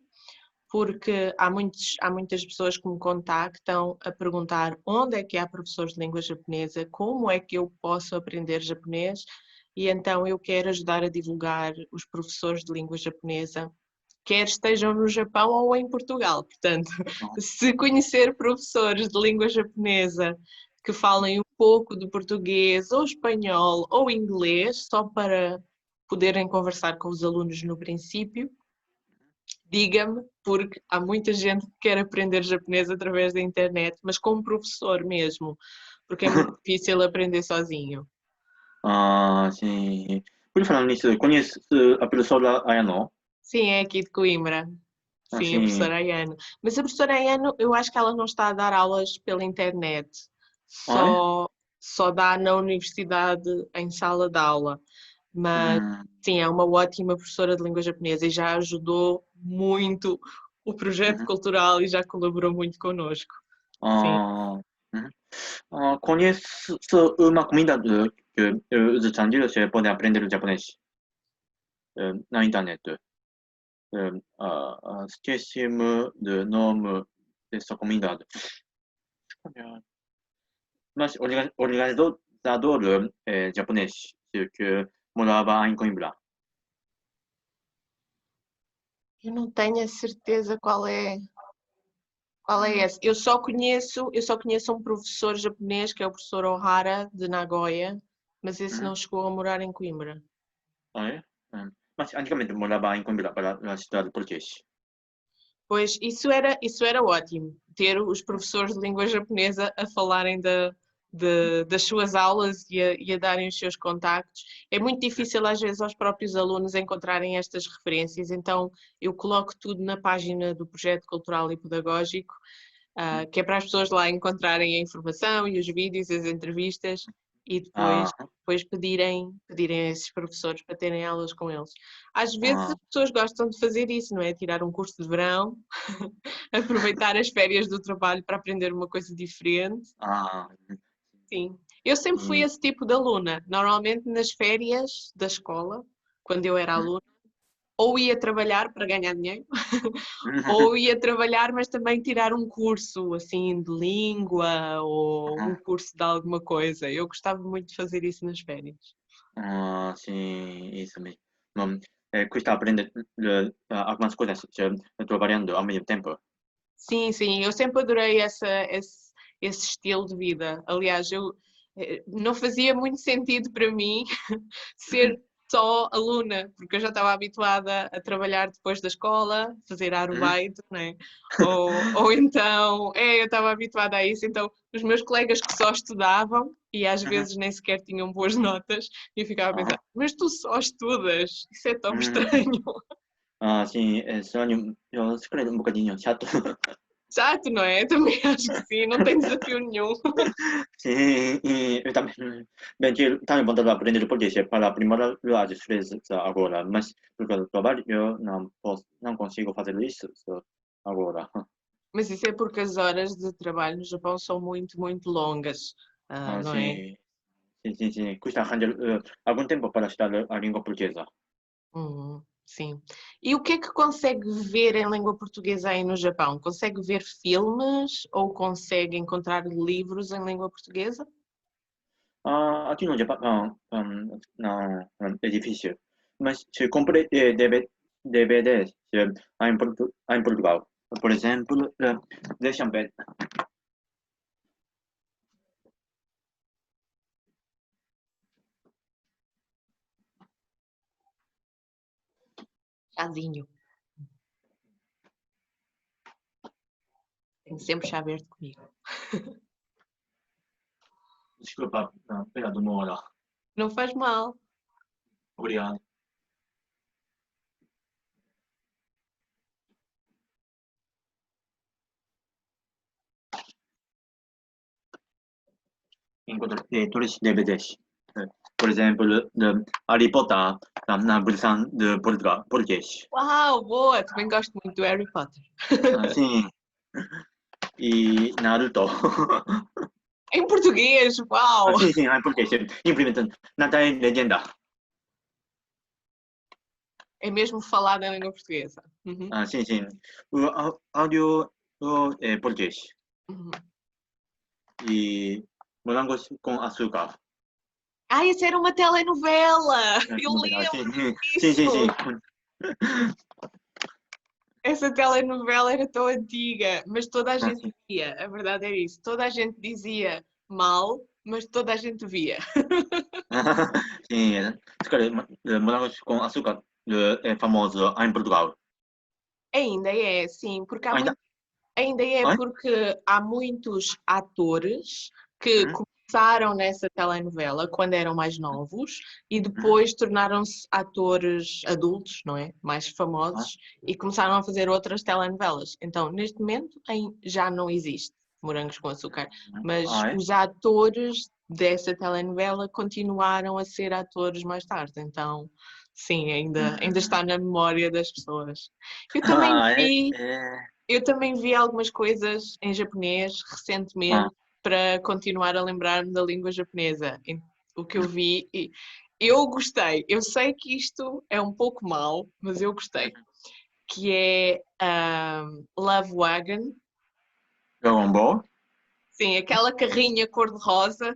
porque há muitas pessoas que me contactam a perguntar onde é que há professores de língua japonesa, como é que eu posso aprender japonês, e então eu quero ajudar a divulgar os professores de língua japonesa, quer estejam no Japão ou em Portugal. Portanto, se conhecer professores de língua japonesa que falem um pouco de português ou espanhol ou inglês, só para poderem conversar com os alunos no princípio, diga-me, porque há muita gente que quer aprender japonês através da internet, mas como professor mesmo, porque é muito difícil aprender sozinho. ah, sim. Por falar nisso, conhece a professora Ayano? Sim, é aqui de Coimbra. Ah, Sim, a sim. professora Ayano. Mas a professora Ayano, eu acho que ela não está a dar aulas pela internet, Ah, é? só dá na universidade em sala de aula. Mas sim, é uma ótima professora de língua japonesa e já ajudou muito o projeto Uhum. cultural e já colaborou muito connosco. Sim. Ah, uhum. Ah, conhece uma comida que os estrangeiros podem aprender o japonês na internet. Esqueci-me do nome dessa comunidade. Mas organizador japonês que morava em Coimbra. Eu não tenho a certeza qual é esse. Eu só conheço um professor japonês, que é o professor Ohara, de Nagoya, mas esse Uhum. não chegou a morar em Coimbra. Ah, é? Mas antigamente morava em Coimbra para a cidade português. Pois isso era ótimo, ter os professores de língua japonesa a falarem das suas aulas e a darem os seus contactos. É muito difícil às vezes aos próprios alunos encontrarem estas referências, então eu coloco tudo na página do projeto cultural e pedagógico, que é para as pessoas lá encontrarem a informação e os vídeos, as entrevistas e Ah, depois pedirem a esses professores para terem aulas com eles. Às vezes as ah, pessoas gostam de fazer isso, não é? Tirar um curso de verão, aproveitar as férias do trabalho para aprender uma coisa diferente. ah, Sim. Eu sempre fui sim. esse tipo de aluna. Normalmente nas férias da escola, quando eu era aluna, ou ia trabalhar para ganhar dinheiro, ou ia trabalhar, mas também tirar um curso assim de língua ou um curso de alguma coisa. Eu gostava muito de fazer isso nas férias. Ah, sim, isso mesmo. Custa aprender algumas coisas trabalhando ao mesmo tempo. Sim, sim, eu sempre adorei esse estilo de vida. Aliás, não fazia muito sentido para mim ser só aluna, porque eu já estava habituada a trabalhar depois da escola, fazer arubaito, né? Ou então, eu estava habituada a isso, então os meus colegas que só estudavam e às vezes nem sequer tinham boas notas, e eu ficava a pensar, mas tu só estudas, isso é tão estranho. Ah, sim, estranho. Eu escrevo um bocadinho chato. Chato, não é? Também acho que sim, não tem desafio nenhum. Sí, y también vontade de aprender português para a primeira vez agora, mas por causa do trabalho eu não consigo fazer isso agora. Mas isso é porque as horas de trabalho no Japão são muito, muito longas, não é? Sim, sim, sim. Custa arranjar algum tempo para estudar a língua portuguesa. Sim. E o que é que consegue ver em língua portuguesa aí no Japão? Consegue ver filmes ou consegue encontrar livros em língua portuguesa? Aqui no Japão não, é difícil, mas se comprei DVDs em Portugal. Por exemplo, deixa-me ver. Chazinho. Tenho sempre chá verde comigo. Desculpa pela demora. Não faz mal. Obrigado. Encontrei todos os DVDs. Por exemplo, de Harry Potter, na versão de Portugal, português. Uau, boa! Também gosto muito do Harry Potter. Sim, e Naruto. Em português, uau! Sim, sim, em português. Implementando. Não tem legenda. É mesmo falado em língua portuguesa. Uhum, Sim, sim. O áudio é português. uhum. E morangos com açúcar. Ah, isso era uma telenovela! Eu Sim, lembro sim, sim, sim. disso! Essa telenovela era tão antiga, mas toda a gente Sim. via. A verdade é isso. Toda a gente dizia mal, mas toda a gente via. Sim, morangos com açúcar é famoso em Portugal. Ainda é, sim, porque há Ainda? muito, ainda é Oi? porque há muitos atores que Hum? começaram nessa telenovela quando eram mais novos e Hum? depois tornaram-se atores adultos, não é? Mais Ah, famosos e começaram a fazer outras telenovelas. Então, neste momento, já não existe Morangos com Açúcar, mas é? os atores dessa telenovela continuaram a ser atores mais tarde. Então, sim, ainda Hum. está na memória das pessoas. Eu também É? vi É. eu também vi algumas coisas em japonês Ah, recentemente para continuar a lembrar-me da língua japonesa. O que eu vi, e eu gostei. Eu sei que isto é um pouco mau, mas eu gostei. Que é Love Wagon. Dragon Ball? Sim, aquela carrinha cor-de-rosa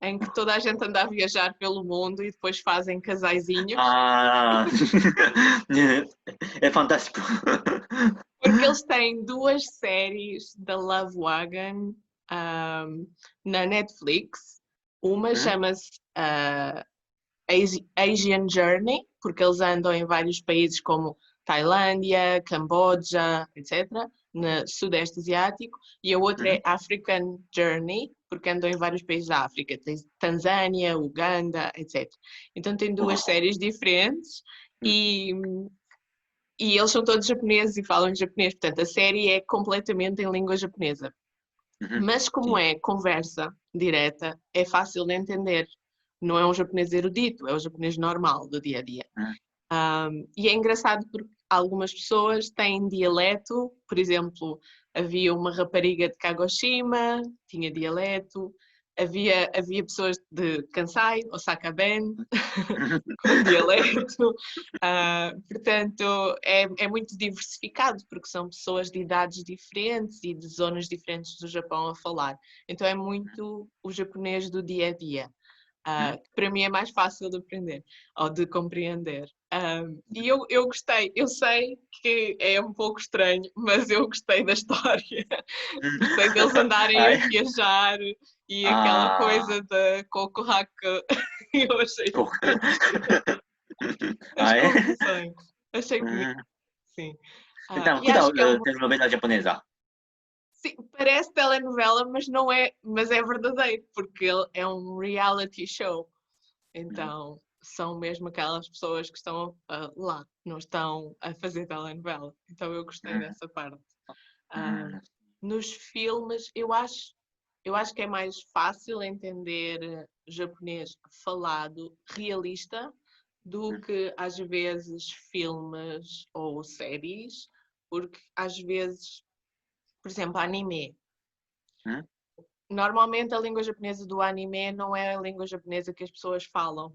em que toda a gente anda a viajar pelo mundo e depois fazem casaizinhos. Ah, é fantástico. Porque eles têm duas séries da Love Wagon na Netflix. Uma Hum? chama-se Asian Journey, porque eles andam em vários países como Tailândia, Camboja, etc., no Sudeste Asiático, e a outra Hum? é African Journey, porque andam em vários países da África, Tanzânia, Uganda, etc. Então tem duas séries diferentes e eles são todos japoneses e falam japonês, portanto a série é completamente em língua japonesa. Mas como Sim. é conversa direta, é fácil de entender. Não é um japonês erudito, é o japonês normal do dia a dia. Hum? E é engraçado porque algumas pessoas têm dialeto, por exemplo, havia uma rapariga de Kagoshima, tinha dialeto, havia pessoas de Kansai, Osaka Ben, com dialeto. Portanto, é muito diversificado, porque são pessoas de idades diferentes e de zonas diferentes do Japão a falar. Então, é muito o japonês do dia a dia. Que para mim é mais fácil de aprender ou de compreender. E eu gostei, eu sei que é um pouco estranho, mas eu gostei da história. Gostei deles andarem a Ai. viajar e aquela Ah. coisa da Kokohaku. Eu achei Pô. as É? convenções. Achei bonito, Hum. sim. Então, E que tal acho que é uma. telenovela japonesa? Sim, parece telenovela, mas não é, mas é verdadeiro, porque ele é um reality show. Hum. Então, são mesmo aquelas pessoas que estão lá, não estão a fazer telenovela. Então, eu gostei Hum. dessa parte. Ah, Hum. nos filmes, eu acho que é mais fácil entender japonês falado, realista, do que às vezes filmes ou séries, porque às vezes, por exemplo, anime. Hum? Normalmente a língua japonesa do anime não é a língua japonesa que as pessoas falam,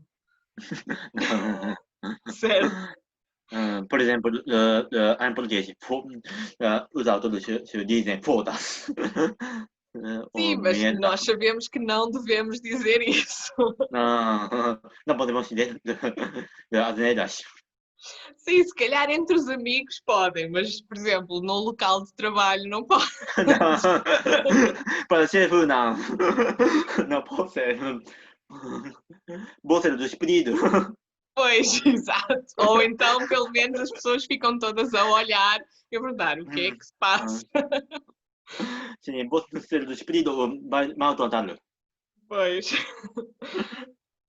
certo? Por exemplo, em português, usar todos se dizem foda-se. Ou Sim, mas merda. nós sabemos que não devemos dizer isso. Não podemos dizer asneiras. Sim, se calhar entre os amigos podem, mas, por exemplo, no local de trabalho não pode. Para ser não. Não pode ser. Você do espírito. Pois, exato. Ou então, pelo menos, as pessoas ficam todas a olhar e a perguntar o que é que se passa. Sim, você do espírito vai mal tratado. Pois.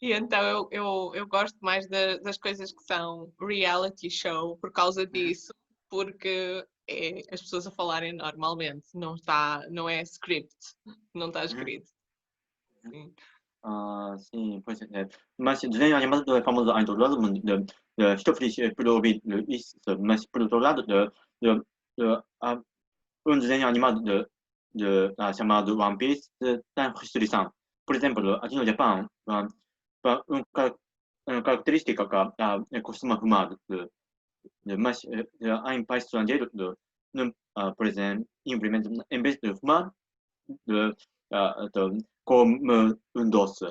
E então eu gosto mais das coisas que são reality show por causa disso, porque é as pessoas a falarem normalmente, não é script, não está escrito. Sim. Sim, pois é. Mas desenho animado é famoso em todo lado, Stoffrich proíbe isso, mas por outro lado, há um desenho animado chamado One Piece tem restrição. Por exemplo, aqui no Japão, uma característica que costuma fumar, mas em países estrangeiros, por exemplo, implementa, em vez de fumar, de, come um doce.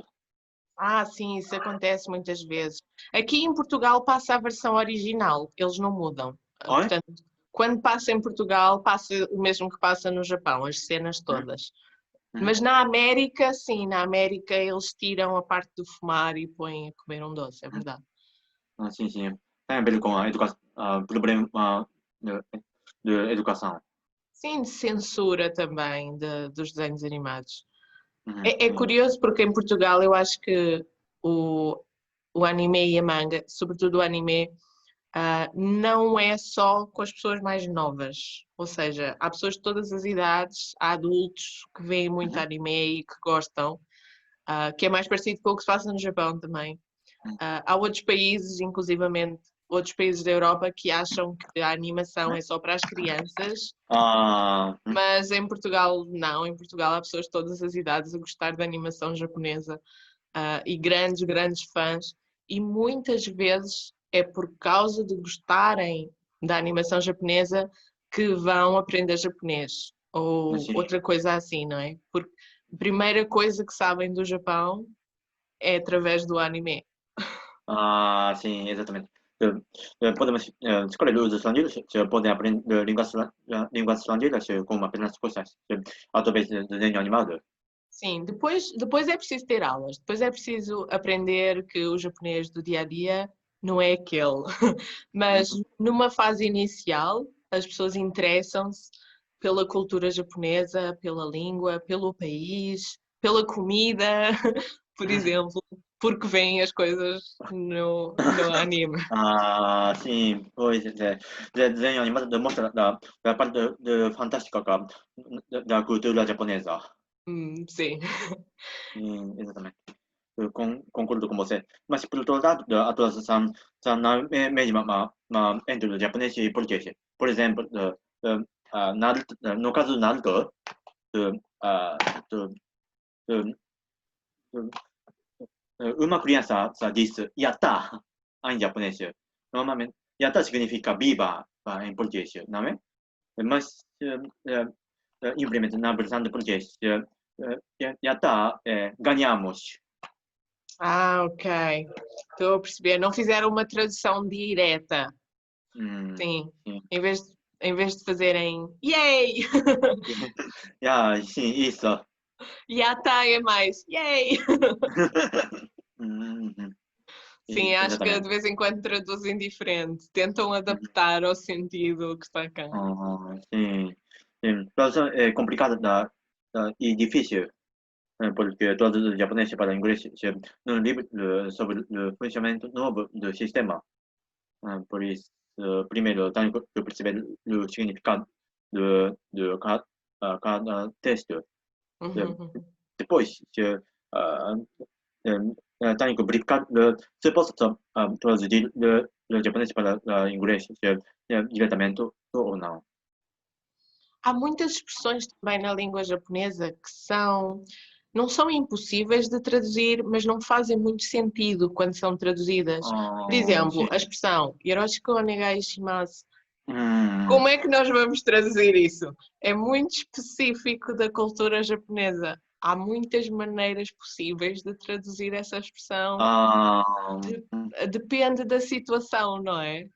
Ah, sim, isso acontece muitas vezes. Aqui em Portugal passa a versão original, eles não mudam. Oi? Portanto, quando passa em Portugal, passa o mesmo que passa no Japão, as cenas Hum? todas. Uhum. Mas na América, sim, na América eles tiram a parte do fumar e põem a comer um doce, é verdade. Sim, sim. Tem a ver com a educação, problema de educação. Sim, de censura também dos desenhos animados. Uhum, É sim. curioso porque em Portugal eu acho que o, o anime e a manga, sobretudo o anime, não é só com as pessoas mais novas. Ou seja, há pessoas de todas as idades, há adultos que veem muito Uhum, anime e que gostam, que é mais parecido com o que se passa no Japão também. uhum. Há outros países, inclusivamente outros países da Europa, que acham que a animação é só para as crianças, Uhum. mas em Portugal não. Em Portugal há pessoas de todas as idades a gostar da animação japonesa, e grandes, grandes fãs, e muitas vezes é por causa de gostarem da animação japonesa que vão aprender japonês ou Sim. outra coisa assim, não é? Porque a primeira coisa que sabem do Japão é através do anime. Sim, exatamente. Podemos escolher os estrangeiros, podem aprender línguas estrangeiras com apenas coisas, através de desenho animado. Sim, depois é preciso ter aulas, depois é preciso aprender que o japonês do dia a dia não é aquele. Mas Uhum. numa fase inicial, as pessoas interessam-se pela cultura japonesa, pela língua, pelo país, pela comida, por exemplo, porque veem as coisas no anime. Sim, pois é. Desenho animado demonstra a parte fantástica da cultura japonesa. Sim. Exatamente. Concordo com você. Mas, por outro lado, a atualização na mesma entre o japonês e português. Por exemplo, Naruto, no caso do Naruto, de, ah, de, de, uma criança diz yatta em japonês. Normalmente, yatta significa viva em português, não é? Mas, implementa na versão de português, yatta ganhamos. Ok. Estou a perceber. Não fizeram uma tradução direta. Sim. Sim. Em vez de fazerem Yay! Sim, isso. Já tá, é mais Yay! Uhum. Sim, acho que de Exatamente. vez em quando traduzem diferente. Tentam adaptar ao sentido que está cá. Sim, sim. Tradução é complicada e difícil, porque traduzir do japonês para inglês no livro sobre o funcionamento novo do sistema. Por isso, primeiro, tenho que perceber o significado de cada texto. Uhum. Depois, tenho que brincar, se posso traduzir do japonês para inglês diretamente ou não? Há muitas expressões também na língua japonesa que não são impossíveis de traduzir, mas não fazem muito sentido quando são traduzidas. Por exemplo, Sim. a expressão Yoroshiku onegai shimasu. Hum, Como é que nós vamos traduzir isso? É muito específico da cultura japonesa. Há muitas maneiras possíveis de traduzir essa expressão. De- Depende da situação, não é?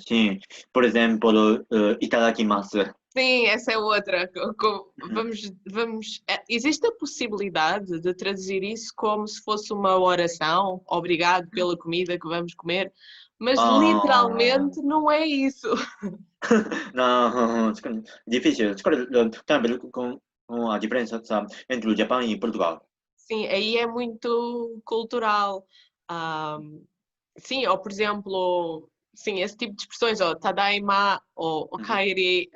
sim. Por exemplo, itadakimasu. Sim, essa é outra. Existe a possibilidade de traduzir isso como se fosse uma oração, obrigado pela comida que vamos comer, mas Ah, literalmente não é isso. não, difícil. Tem a ver com a diferença entre o Japão e Portugal. Sim, aí é muito cultural. Sim, ou por exemplo, sim, esse tipo de expressões, ou tadaima ou Uhum. okaeri,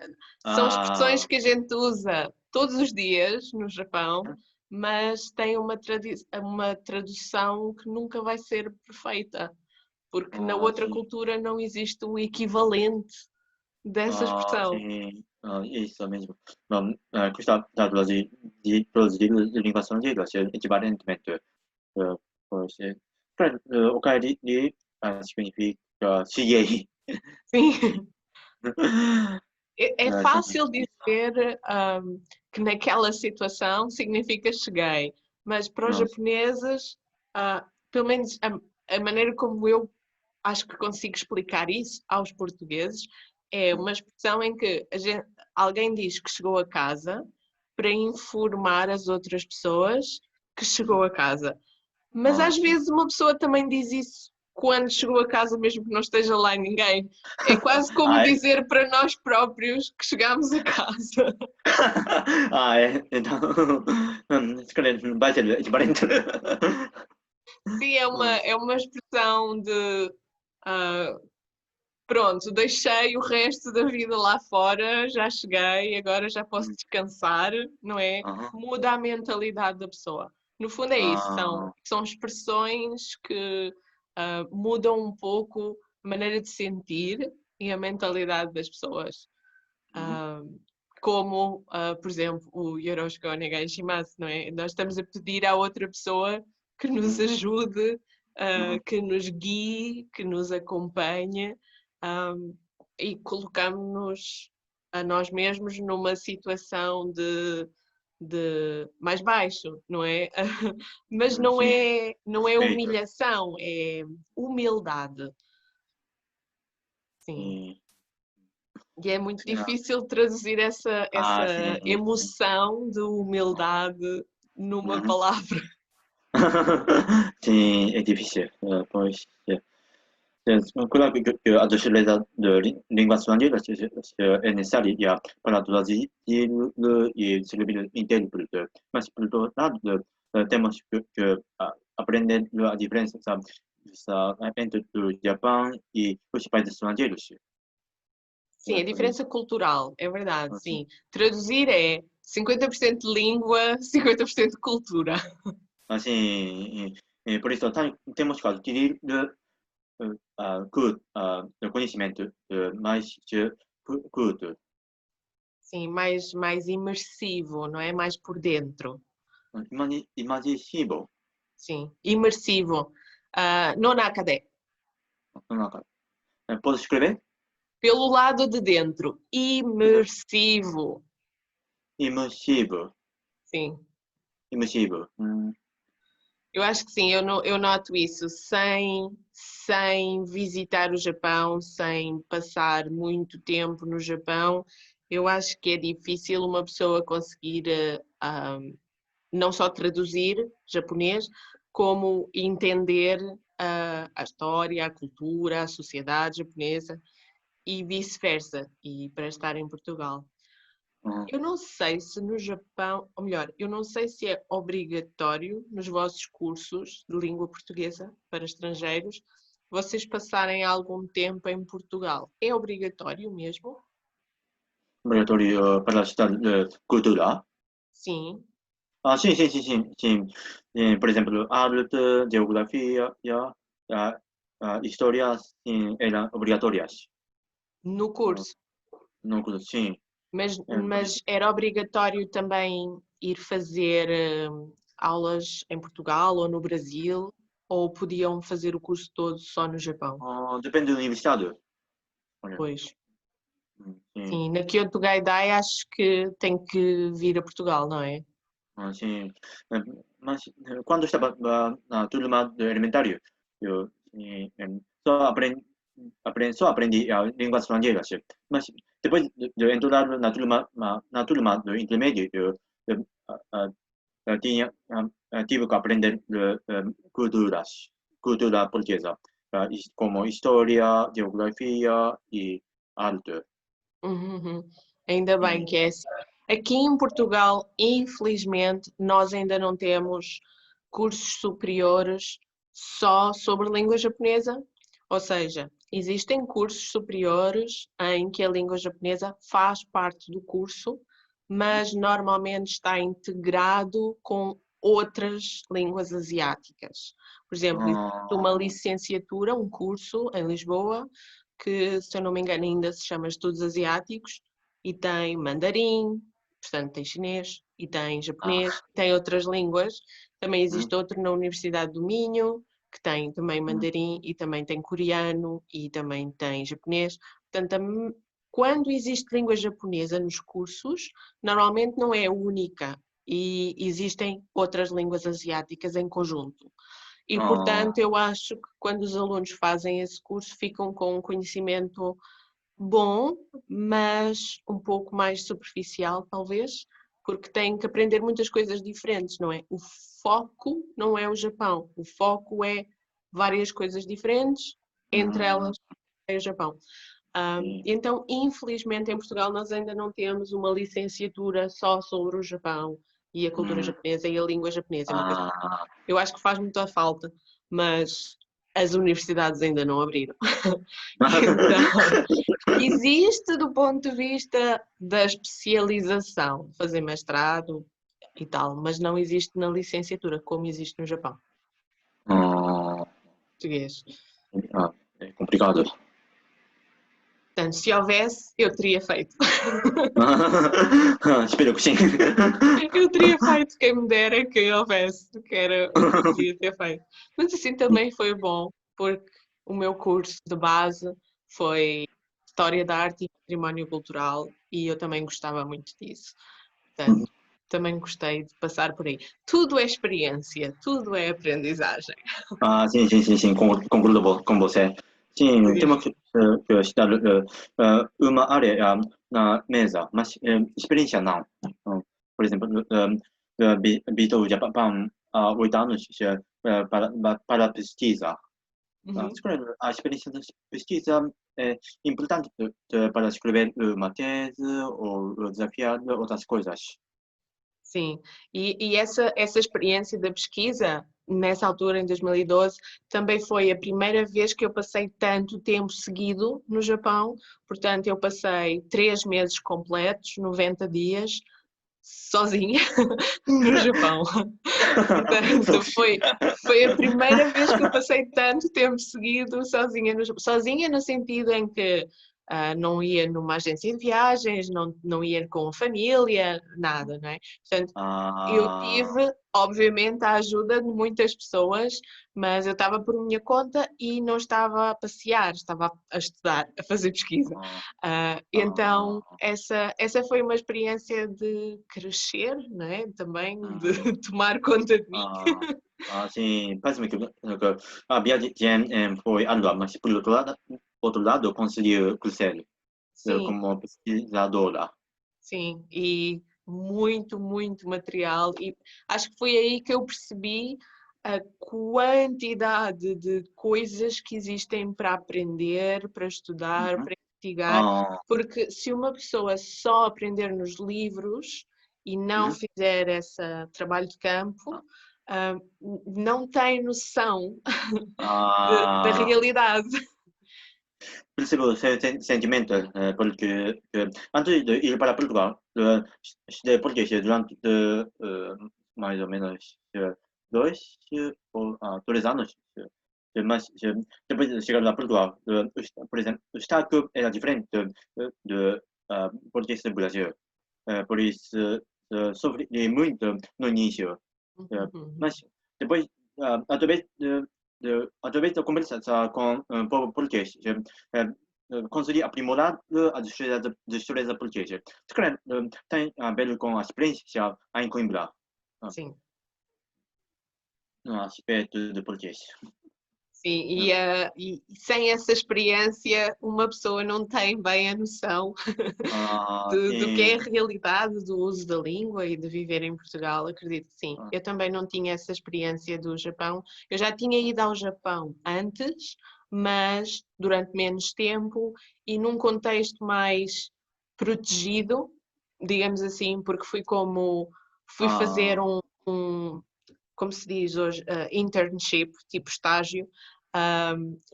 são expressões Ah, que a gente usa todos os dias no Japão, mas tem uma tradução que nunca vai ser perfeita, porque na outra sim. cultura não existe um equivalente dessa expressão. Sim. Isso mesmo. Não, questa traduzir língua estrangeira equivalentemente. Pois é. Okaeri significa cheguei. Sim. É Sim. fácil dizer que naquela situação significa cheguei, mas para os Não, japoneses, pelo menos a maneira como eu acho que consigo explicar isso aos portugueses é uma expressão em que alguém diz que chegou a casa para informar as outras pessoas que chegou a casa. Mas às sim. vezes uma pessoa também diz isso quando chegou a casa, mesmo que não esteja lá ninguém. É quase como É? dizer para nós próprios que chegámos a casa. É. Então, se calhar vai ser equivalente. Sim, é uma expressão de ah, pronto, deixei o resto da vida lá fora, já cheguei, agora já posso descansar, não é? Aham. Muda a mentalidade da pessoa. No fundo é isso, Ah, são expressões que mudam um pouco a maneira de sentir e a mentalidade das pessoas. uhum, Ah, como, por exemplo, o Yoroshiku onegai shimasu, não é? Nós estamos a pedir à outra pessoa que nos uhum, ajude, uhum, que nos guie, que nos acompanhe, e colocamos-nos a nós mesmos numa situação de mais baixo, não é? Mas não sim. é, não é Respeito. humilhação, é humildade, sim. Sim. E é muito Sim. difícil traduzir essa Sim. emoção de humildade numa Uhum. palavra. Sim, é difícil. Pois, claro que a destreza de língua estrangeira é necessária para traduzir e servir de intérprete. Mas, por outro lado, temos que aprender a diferença entre o Japão e os países estrangeiros. Sim, a Por isso, diferença cultural, é verdade, assim, sim. Traduzir é 50% língua, 50% cultura. assim, por isso temos que adquirir conhecimento mais curto, Sim, mais imersivo, não é? Mais por dentro. imaginativo. Sim, imersivo. Non acadé. Posso escrever? Pelo lado de dentro. Imersivo. Imersivo. Sim. Imersivo. Eu acho que sim, eu noto isso sem visitar o Japão, sem passar muito tempo no Japão. Eu acho que é difícil uma pessoa conseguir não só traduzir japonês, como entender a história, a cultura, a sociedade japonesa e vice-versa, e para estar em Portugal. Hum. Eu não sei se no Japão, ou melhor, eu não sei se é obrigatório nos vossos cursos de língua portuguesa para estrangeiros vocês passarem algum tempo em Portugal. É obrigatório mesmo? obrigatório para estudar cultura? Sim. Sim, sim, sim, sim, sim. Por exemplo, arte, geografia, história, sim, eram obrigatórias. No curso. No curso, sim. Por Mas era obrigatório também ir fazer aulas em Portugal ou no Brasil, ou podiam fazer o curso todo só no Japão? depende da universidade. Olha, Pois. sim, Sim, na Kyoto Gaidai acho que tem que vir a Portugal, não é? sim. Mas quando estava na turma do elementário, eu só aprendi línguas estrangeiras. Mas depois de entrar na turma do intermédio, eu, ah, tive que aprender cultura portuguesa, como história, geografia e arte. Uhum. Ainda bem E, que é assim. Aqui em Portugal, infelizmente, nós ainda não temos cursos superiores só sobre língua japonesa. Ou seja, existem cursos superiores em que a língua japonesa faz parte do curso, mas normalmente está integrado com outras línguas asiáticas. Por exemplo, existe uma ah, licenciatura, um curso em Lisboa, que, se eu não me engano, ainda se chama Estudos Asiáticos, e tem mandarim, portanto tem chinês, e tem japonês, ah, tem outras línguas. Também hum, existe outro na Universidade do Minho, que tem também hum, mandarim, e também tem coreano, e também tem japonês. Portanto, quando existe língua japonesa nos cursos, normalmente não é única, e existem outras línguas asiáticas em conjunto. E, portanto, ah, eu acho que quando os alunos fazem esse curso, ficam com um conhecimento bom, mas um pouco mais superficial, talvez, porque têm que aprender muitas coisas diferentes, não é? O foco não é o Japão, o foco é várias coisas diferentes, entre hum, elas é o Japão. sim. Então, infelizmente, em Portugal nós ainda não temos uma licenciatura só sobre o Japão e a cultura Hum, japonesa e a língua japonesa. É uma coisa ah, eu acho que faz muita falta, mas as universidades ainda não abriram. Então, existe do ponto de vista da especialização, fazer mestrado e tal, mas não existe na licenciatura, como existe no Japão, ah, português. é complicado. Portanto, se houvesse, eu teria feito. Espero que sim. Eu teria feito, quem me dera que houvesse, que era o que eu queria ter feito. Mas assim também foi bom, porque o meu curso de base foi História da Arte e Património Cultural e eu também gostava muito disso. Portanto, também gostei de passar por aí. Tudo é experiência, tudo é aprendizagem. Sim, sim, sim, sim, concordo com você. Sim, temos que estar uma área na mesa, mas experiência não. Por exemplo, visto o Japão há 8 anos para pesquisa. Uhum. A experiência de pesquisa é importante para escrever uma tese ou desafiar outras coisas. Sim, e essa experiência da pesquisa, nessa altura, em 2012, também foi a primeira vez que eu passei tanto tempo seguido no Japão. Portanto, eu passei 3 meses completos, 90 dias, sozinha no Japão. Portanto, foi a primeira vez que eu passei tanto tempo seguido sozinha no Japão. Sozinha no sentido em que não ia numa agência de viagens, não ia com a família, nada, não é? Portanto, eu Ah, tive, obviamente, a ajuda de muitas pessoas, mas eu estava por minha conta e não estava a passear, estava a estudar, a fazer pesquisa. ah, Então, ah, essa foi uma experiência de crescer, não é? Também de ah. tomar conta de mim. Sim, parece-me que a viagem foi árdua, mas por outro lado consegui crescer Sim, como pesquisadora. sim, e muito, muito material. E acho que foi aí que eu percebi a quantidade de coisas que existem para aprender, para estudar, Uhum. para investigar, Ah, porque se uma pessoa só aprender nos livros e não uhum. fizer esse trabalho de campo, ah, não tem noção da Ah, realidade. percebo ese sentimento, porque antes de ir para Portugal, estudé portugués durante mais ou menos 2 ou 3 anos. Mas depois de chegar a Portugal, por exemplo, o sotaque era diferente de português do Brasil. Por isso, sofri muito no início. Mas depois, através da conversa com o povo português, consegui aprimorar a destreza portuguesa. Se calhar tem a ver com a experiência em Coimbra, Sim. no aspecto de português. Sim, e sem essa experiência uma pessoa não tem bem a noção do que é a realidade do uso da língua e de viver em Portugal, acredito que sim. Eu também não tinha essa experiência do Japão. Eu já tinha ido ao Japão antes, mas durante menos tempo e num contexto mais protegido, digamos assim, porque fui fazer como se diz hoje, internship, tipo estágio,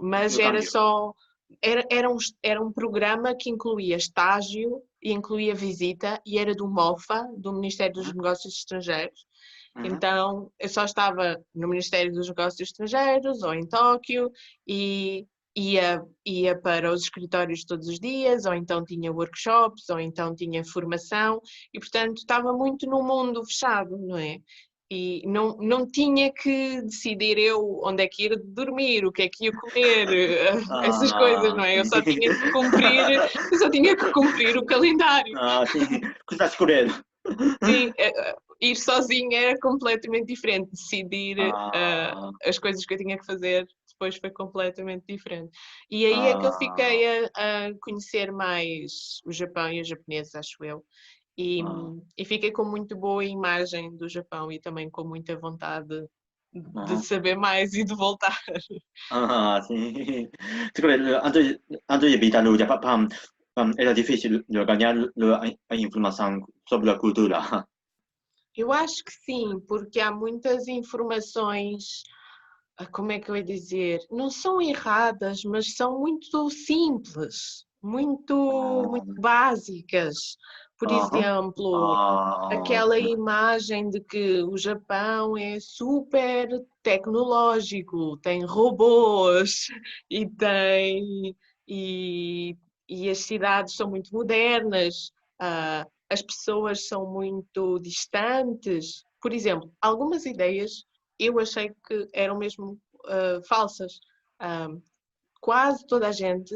mas era só, era um programa que incluía estágio e incluía visita e era do MOFA, do Ministério dos Negócios Estrangeiros. Então, eu só estava no Ministério dos Negócios Estrangeiros ou em Tóquio e ia para os escritórios todos os dias, ou então tinha workshops, ou então tinha formação, e portanto estava muito no mundo fechado, não é? E não tinha que decidir eu onde é que ir dormir, o que é que ia comer, essas coisas, não é? Eu só tinha que cumprir o calendário. Sim, coisa escolher. Sim, ir sozinha era completamente diferente. Decidir as coisas que eu tinha que fazer depois foi completamente diferente. E aí é que eu fiquei a conhecer mais o Japão e os japoneses, acho eu. E fiquei com muito boa imagem do Japão e também com muita vontade de saber mais e de voltar. Sim. Antes de visitar o Japão, era difícil ganhar a informação sobre a cultura. Eu acho que sim, porque há muitas informações, como é que eu ia dizer? Não são erradas, mas são muito simples, muito básicas. Por exemplo, aquela imagem de que o Japão é super tecnológico, tem robôs e e as cidades são muito modernas, as pessoas são muito distantes. Por exemplo, algumas ideias eu achei que eram mesmo falsas. Quase toda a gente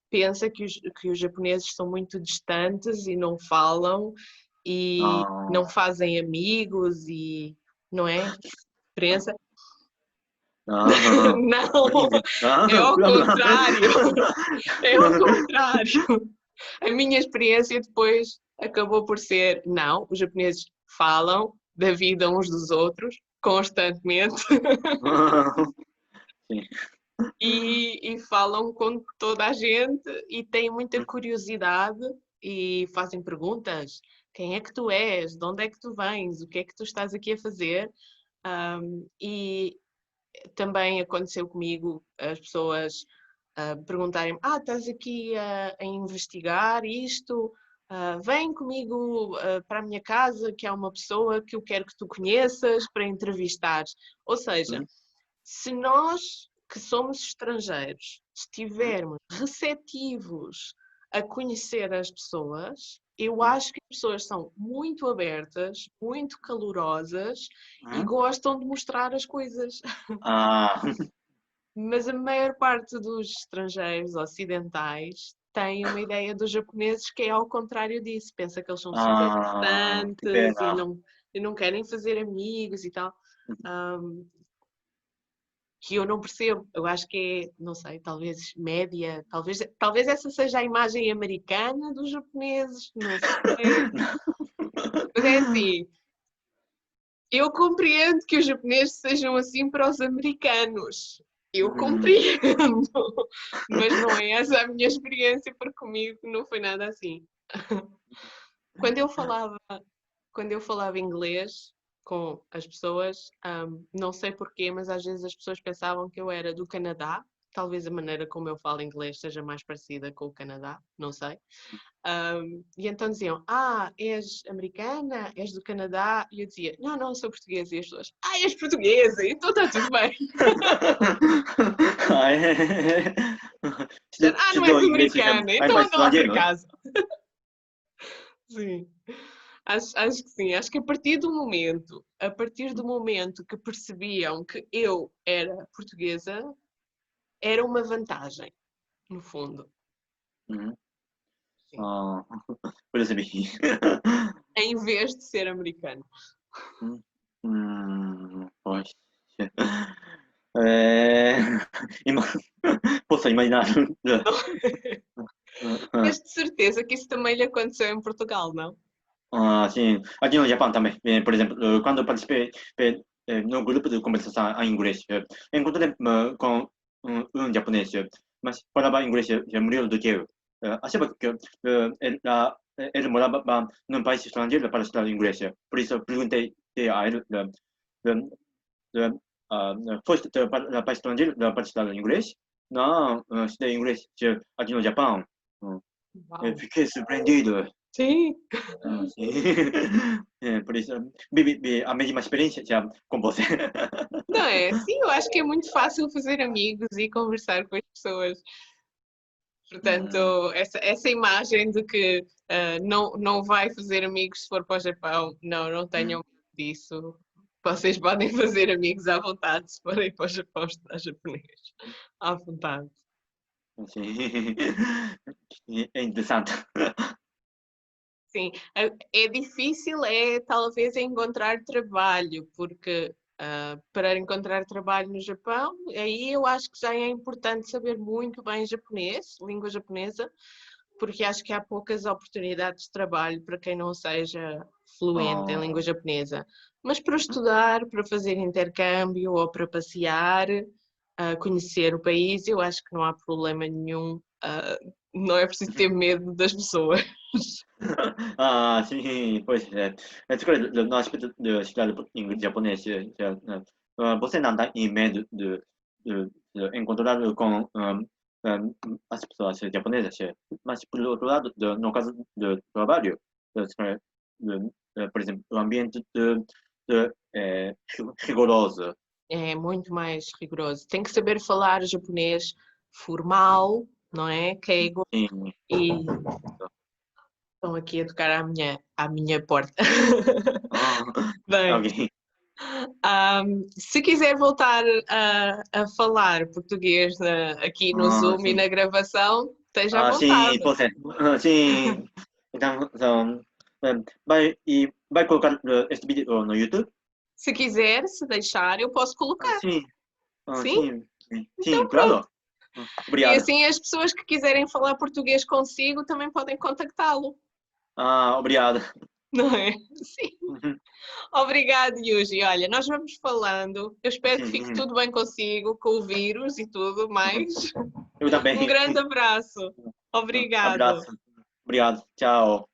pensa que os japoneses são muito distantes e não falam e não fazem amigos e não é? Pensa? Não, é ao contrário. É ao contrário. A minha experiência depois acabou por ser, não, os japoneses falam da vida uns dos outros constantemente. Sim. E falam com toda a gente e têm muita curiosidade e fazem perguntas. Quem é que tu és? De onde é que tu vens? O que é que tu estás aqui a fazer? E também aconteceu comigo as pessoas perguntarem-me: estás aqui a investigar isto? Vem comigo para a minha casa, que há uma pessoa que eu quero que tu conheças para entrevistares. Ou seja, se nós que somos estrangeiros estivermos receptivos a conhecer as pessoas, eu acho que as pessoas são muito abertas, muito calorosas e gostam de mostrar as coisas. Mas a maior parte dos estrangeiros ocidentais tem uma ideia dos japoneses que é ao contrário disso. Pensa que eles são super distantes e não querem fazer amigos e tal. Que eu não percebo. Eu acho que é, não sei, talvez média, talvez essa seja a imagem americana dos japoneses, não sei. Mas é assim, eu compreendo que os japoneses sejam assim para os americanos. Eu compreendo, mas não é essa a minha experiência, porque comigo não foi nada assim. Quando eu falava inglês com as pessoas, não sei porquê, mas às vezes as pessoas pensavam que eu era do Canadá talvez a maneira como eu falo inglês seja mais parecida com o Canadá, não sei. E então diziam, és americana? És do Canadá? E eu dizia, não, sou portuguesa. E as pessoas, és portuguesa? Então está tudo bem. Não és americana? Então anda lá para casa. Sim. Acho que sim, acho que a partir do momento que percebiam que eu era portuguesa, era uma vantagem, no fundo. Por exemplo, em vez de ser americano. Poxa. Posso imaginar. Mas de certeza que isso também lhe aconteceu em Portugal, não? Sim. Aqui no Japão também. Por exemplo, quando eu participei no grupo de conversação em inglês, encontrei com japonês, mas falava inglês melhor do que eu. Achava que ele morava num país estrangeiro para estudar inglês. Por isso, perguntei a ele, foste para país estrangeiro para estudar inglês? Não, estudei inglês aqui no Japão. Fiquei surpreendido. Sim. Por isso, vivi a mesma experiência já com você. Não é? Sim, eu acho que é muito fácil fazer amigos e conversar com as pessoas. Portanto, essa imagem de que não vai fazer amigos se for para o Japão, não tenham medo disso. Vocês podem fazer amigos à vontade se forem para o Japão estudar japonês. À vontade. Sim. É interessante. Sim, é difícil, talvez encontrar trabalho, porque para encontrar trabalho no Japão, aí eu acho que já é importante saber muito bem japonês, língua japonesa, porque acho que há poucas oportunidades de trabalho para quem não seja fluente em língua japonesa. Mas para estudar, para fazer intercâmbio ou para passear, conhecer o país, eu acho que não há problema nenhum. Não é preciso ter medo das pessoas. Sim, pois é. No aspecto de estudar japonês, você não tem medo de encontrar com as pessoas japonesas, mas por outro lado, no caso do trabalho, por exemplo, o ambiente rigoroso. É muito mais rigoroso. Tem que saber falar japonês formal, não é? Keigo. Sim. E estão aqui a tocar à minha porta. Bem, Ok. se quiser voltar a falar português aqui no Zoom e Sim. na gravação, esteja à Sim, vontade. você. Sim. Então, vai colocar este vídeo no YouTube? Se quiser, se deixar, eu posso colocar. Sim. Sim? Sim. Então Sim, pronto. claro. E Obrigado. assim as pessoas que quiserem falar português consigo também podem contactá-lo. Obrigado. Não é? Sim. Uhum. Obrigado, Yuji. Olha, nós vamos falando. Eu espero que fique Sim. tudo bem consigo, com o vírus e tudo mais. Eu Um também. grande abraço. Obrigado. Abraço. Obrigado. Tchau.